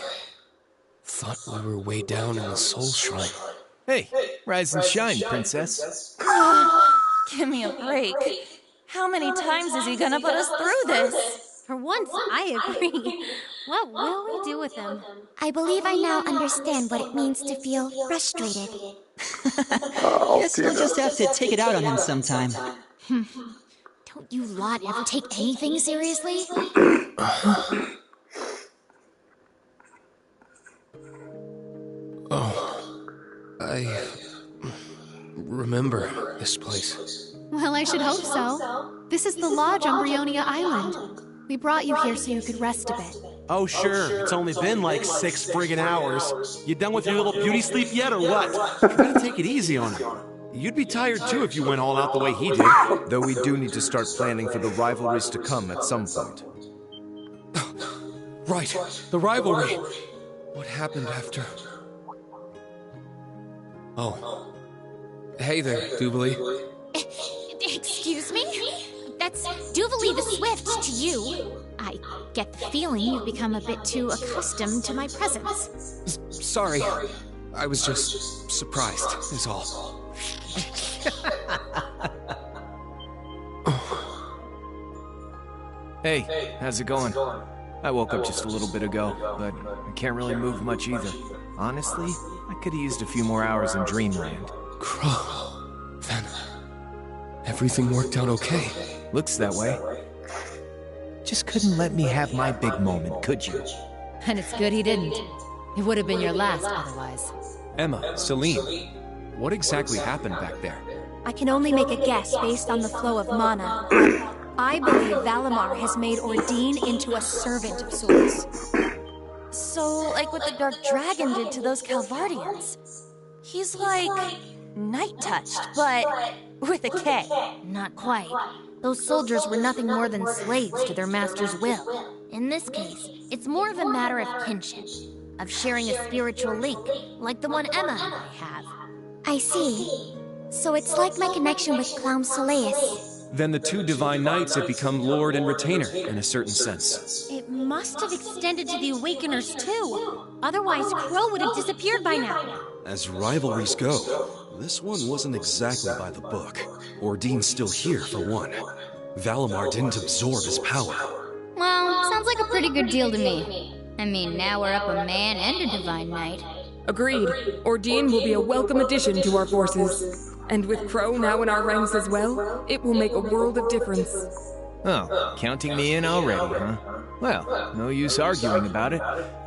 thought we were way down in the Soul Shrine. Hey, rise and shine, princess. Give me a break. How many times is he gonna put us through this? For once, I agree. What will we do with him? I believe I now understand what it means to feel frustrated. Guess we'll just have to take it out on him sometime. Don't you lot ever take anything seriously? I remember this place. Well, I should hope so. This is the Lodge on Brionia Island. We brought you here so you could rest a bit. Oh, sure. It's only been like 6 friggin' hours. You done with your little beauty sleep yet, or what? You gotta take it easy on him. You'd be tired too if you went all out the way he did. Though we do need to start planning for the rivalries to come at some point. Right, the rivalry. What happened after? Oh. Hey there, Doobly. Excuse me? That's Duvalie the Swift to you. I get the feeling you've become a bit too accustomed to my presence. Sorry. I was just surprised, is all. Hey, how's it going? I woke up just a little bit ago, but I can't really move much either. Honestly, I could have used a few more hours in Dreamland. Crow, then everything worked out okay. Looks that way. Just couldn't let me have my big moment, could you? And it's good he didn't. It would have been your last otherwise. Emma, Celine, what exactly happened back there? I can only make a guess based on the flow of mana. I believe Valimar has made Ordine into a servant of sorts. So, like what the Dark Dragon did to those Calvardians. He's like night-touched, but with a K. Not quite. Those soldiers were nothing more than slaves to their master's will. In this case, it's more of a matter of kinship, of sharing a spiritual link, like the one Emma and I have. I see. So it's like my connection with Clown Soleus. Then the two Divine Knights have become Lord and Retainer, in a certain sense. It must have extended to the Awakeners, too. Otherwise, Crow would have disappeared by now. As rivalries go, this one wasn't exactly by the book. Ordine's still here, for one. Valimar didn't absorb his power. Well, sounds like a pretty good deal to me. I mean, now we're up a man and a Divine Knight. Agreed. Ordine will be a welcome addition to our forces. And with Crow now in our ranks as well, it will make a world of difference. Oh, counting me in already, huh? Well, no use arguing about it.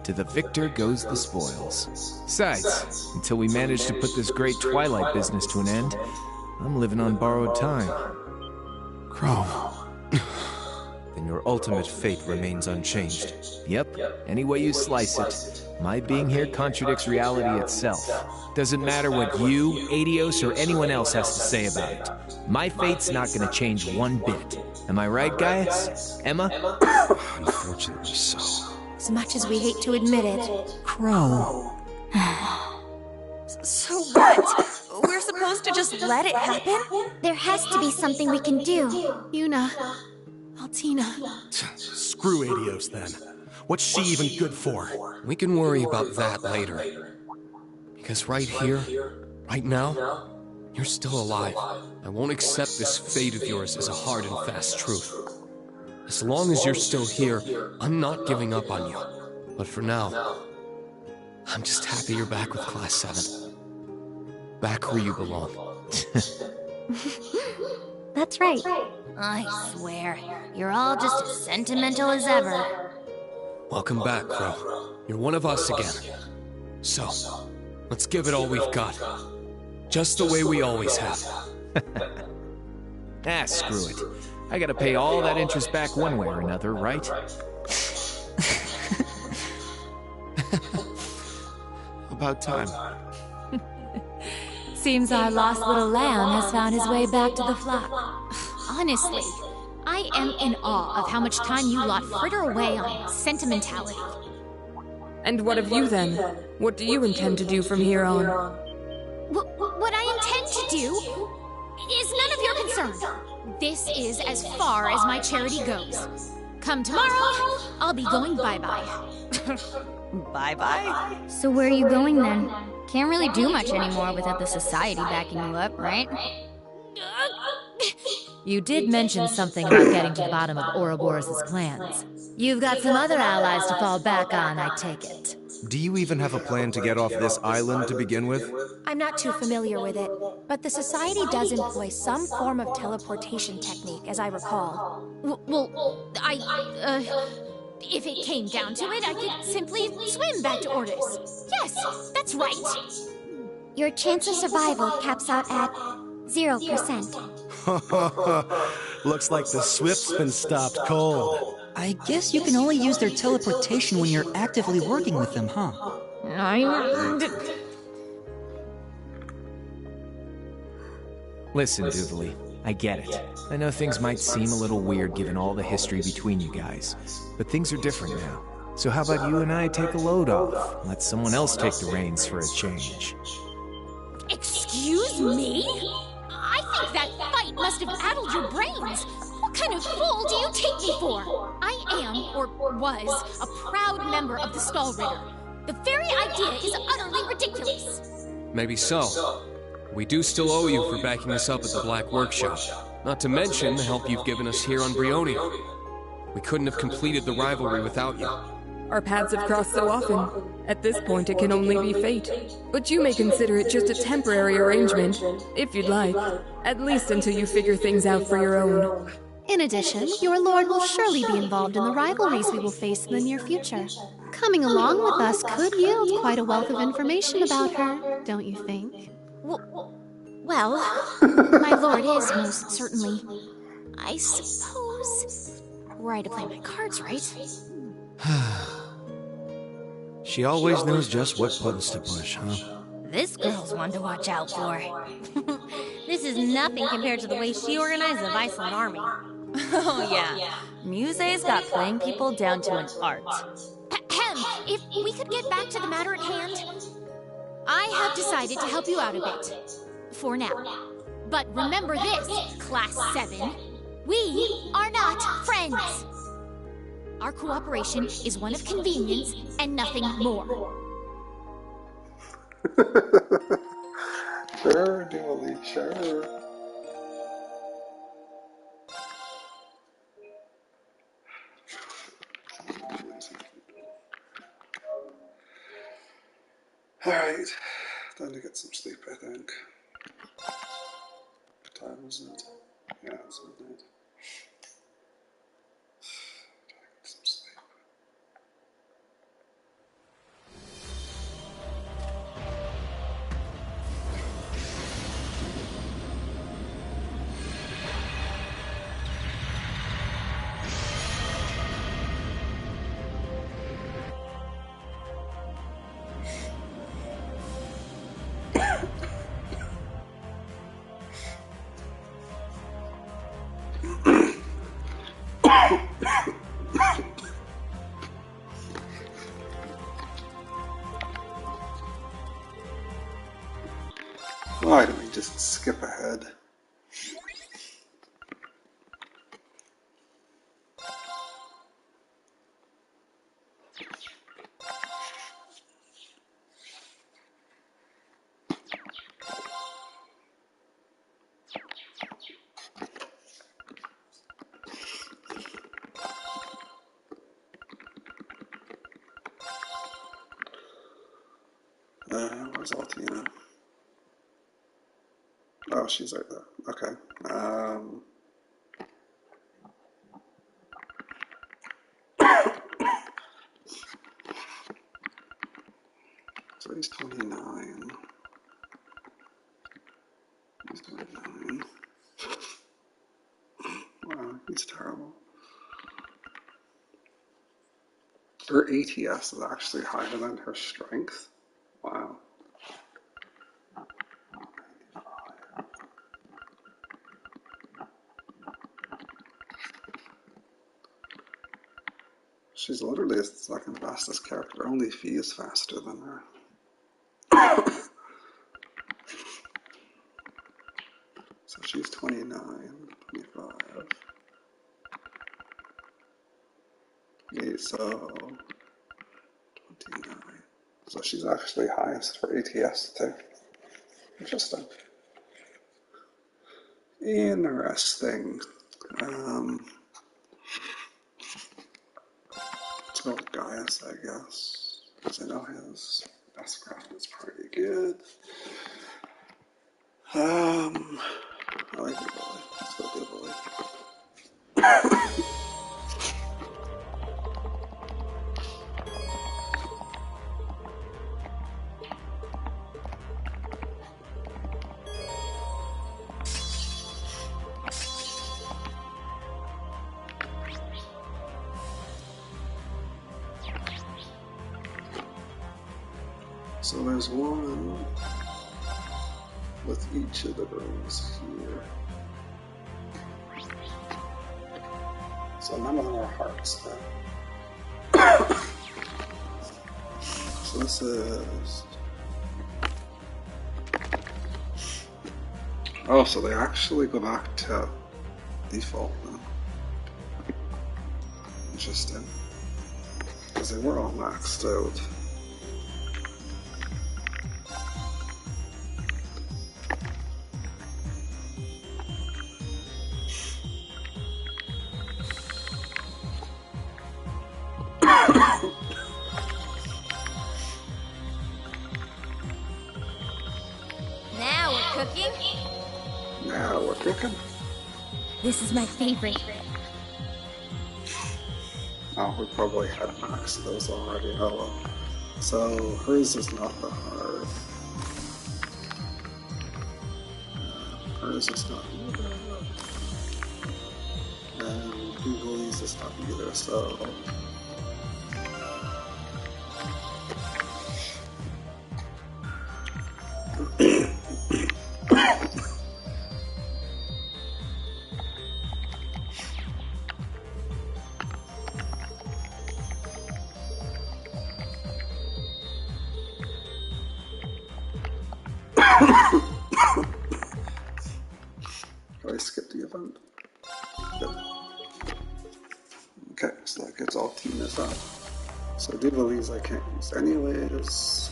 To the victor goes the spoils. Besides, until we manage to put this great Twilight business to an end, I'm living on borrowed time. Crow. Then your ultimate fate remains unchanged. Yep, any way you slice it. My being here contradicts reality itself. Doesn't matter what you, Adios, or anyone else has to say about it. My fate's not gonna change one bit. Am I right, guys? Emma? Unfortunately so. As much as we hate to admit it. Crow. So what? We're supposed to just let it happen? There has to be something we can do. Yuna. Altina. Screw Adios, then. What's she even good for? We can worry about that later. Because right here, right now, you're still alive. I won't accept this fate of yours as a hard and fast truth. As long as you're still here, I'm not giving up on you. But for now, I'm just happy you're back with Class 7. Back where you belong. That's right. I swear, you're all just as sentimental as ever. Welcome back, Crow. You're one of us again. So, let's give it all we've got. Just the way we always have. Ah, screw it. I gotta pay all that interest back one way or another, right? About time. Seems our lost little lamb has found his way back to the flock. Honestly, I am in awe of how much time you lot fritter away on sentimentality. And what of you then? What do you intend to do from here on? What I intend to do is none of your concern. This is as far as my charity goes. Come tomorrow, I'll be going bye-bye. Bye-bye? So where are you going then? Can't really do much anymore without the society backing you up, right? You did mention something about getting to the bottom of Ouroboros' plans. You've got some other allies to fall back on, I take it. Do you even have a plan to get off this island to begin with? I'm not too familiar with it, but the Society does employ some form of teleportation technique, as I recall. If it came down to it, I could simply swim back to Ortis. Yes, that's right. Your chance of survival caps out at 0%. Looks like the Swift's been stopped cold. I guess you can only use their teleportation when you're actively working with them, huh? Listen, Doodly, I get it. I know things might seem a little weird given all the history between you guys, but things are different now. So how about you and I take a load off? Let someone else take the reins for a change. Excuse me? I think that fight must have addled your brains. What What kind of fool do you take me for? I am, or was, a proud member of the Stall Ritter. The very idea is utterly ridiculous. Maybe so. We do still owe you for backing us up at the Black Workshop. Not to mention the help you've given us here on Brionia. We couldn't have completed the rivalry without you. Our paths have crossed so often. At this point, it can only be fate. But you may consider it just a temporary arrangement, if you'd like. At least until you figure things out for your own. In addition, your lord will surely be involved in the rivalries we will face in the near future. Coming along with us could yield quite a wealth of information about her, don't you think? Well, my lord is most certainly, I suppose, were I to play my cards right. She always knows just what buttons to push, huh? This girl's one to watch out for. This is nothing compared to the way she organized the Viceland army. Oh yeah, Muse's got playing people down to an art. If we could get back to the matter at hand, I have decided to help you out a bit. For now. But remember this, Class 7. We are not friends. Our cooperation is one of convenience and nothing more. Sure, Dooley, sure. Alright, time to get some sleep, I think. What time is it? Yeah, it's midnight. Get some sleep. Why don't we just skip ahead? Where's Altina? Oh, she's right there. Okay. So he's 29. He's 29. Wow, he's terrible. Her ATS is actually higher than her strength. Wow. She's literally the second fastest character. Only Fee is faster than her. So she's 29, 25. Okay, so 29. So she's actually highest for ATS too. Interesting. Interesting. Let's go with Gaius, I guess. Because I know his best craft is pretty good. I like the bully. Let's go do the bully. So there's one with each of the rooms here. So none of them are hearts then. So this is... Oh, so they actually go back to default now. interesting. Because they were all maxed out. Now we're cooking. Now we're cooking. This is my favorite. Oh, we probably had maxed those already. Oh well. So hers is not the hard. Hers is not either. And Googly's is not either, so. I skipped the event. Yep. Okay, so that gets all teamers up. So Divalese I can't use anyways.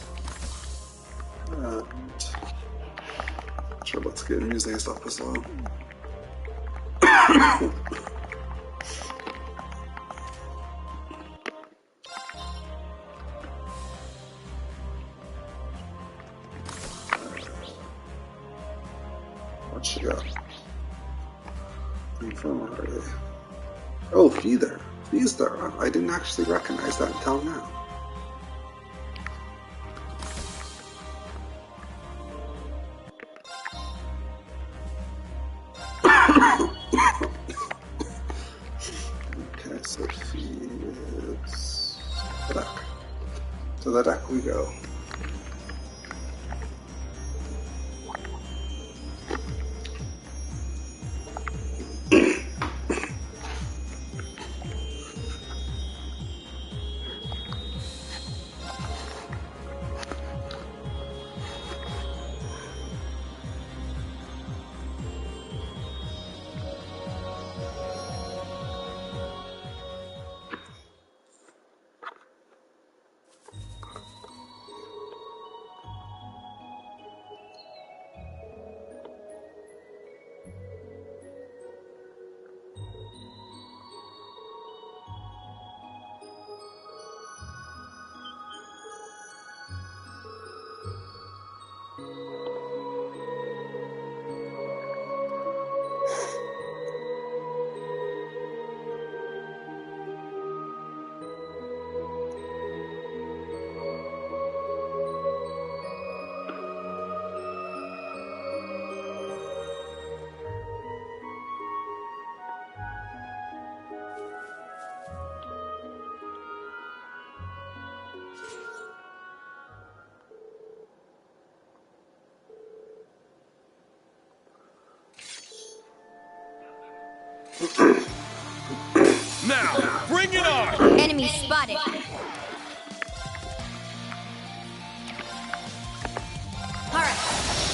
And sure, let's get Muse's up as well. What she got? Infirmary. Oh, Feather. He's there. I didn't actually recognize that until now. Okay, so feeds the deck. To the deck we go. Now, bring it on! Enemy spotted. Alright,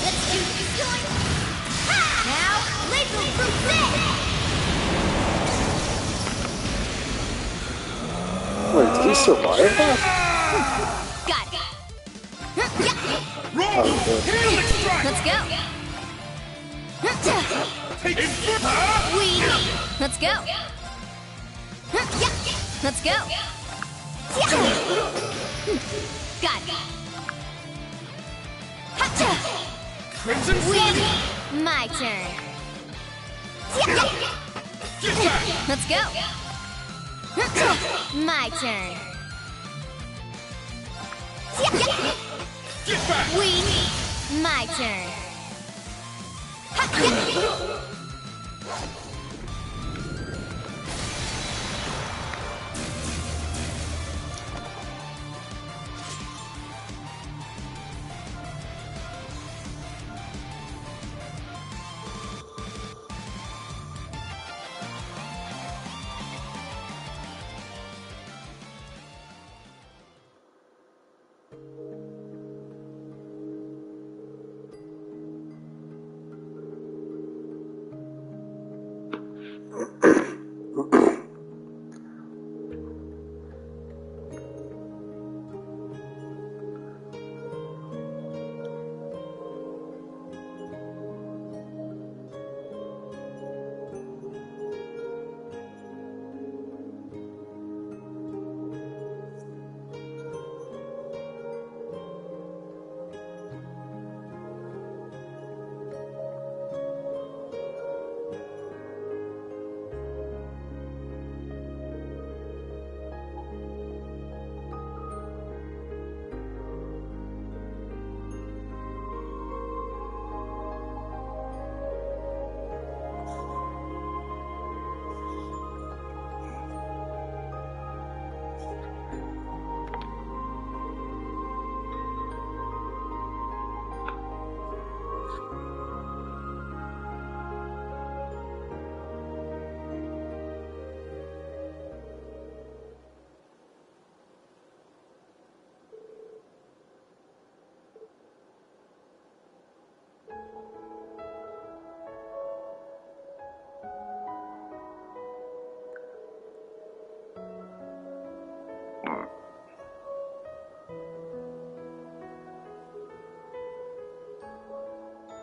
let's do this. Now, lethal crusade! Wait, did he survive that? Got it. Oh, Let's go. Let's go. Let's go. Got it. Crimson Sun! My turn. Let's go. My turn. Get back! My turn.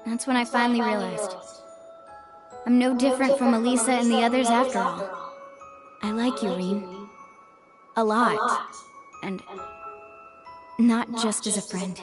That's when I finally realized. I'm no different from Elisa and the others after all. I like you, Rean. A lot. And not just as a friend.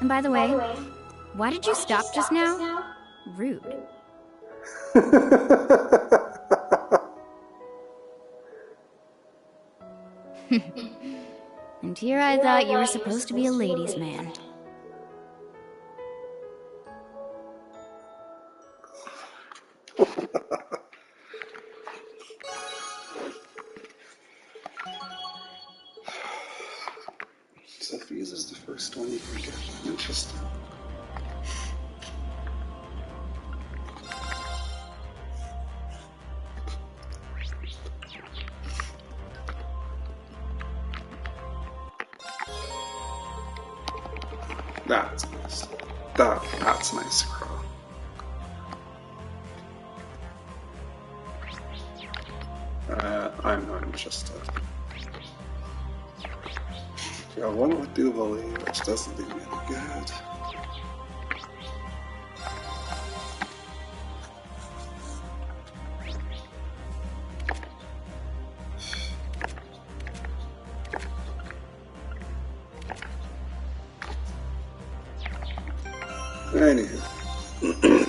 And by the way, why did you stop just now? Rude. And here I thought you were supposed to be a ladies' man. Sophie's is the first one you can get. Interesting. That's nice. That's nice, Crow. I'm not interested. Got one with Duvali, which doesn't do me any good. Anywho.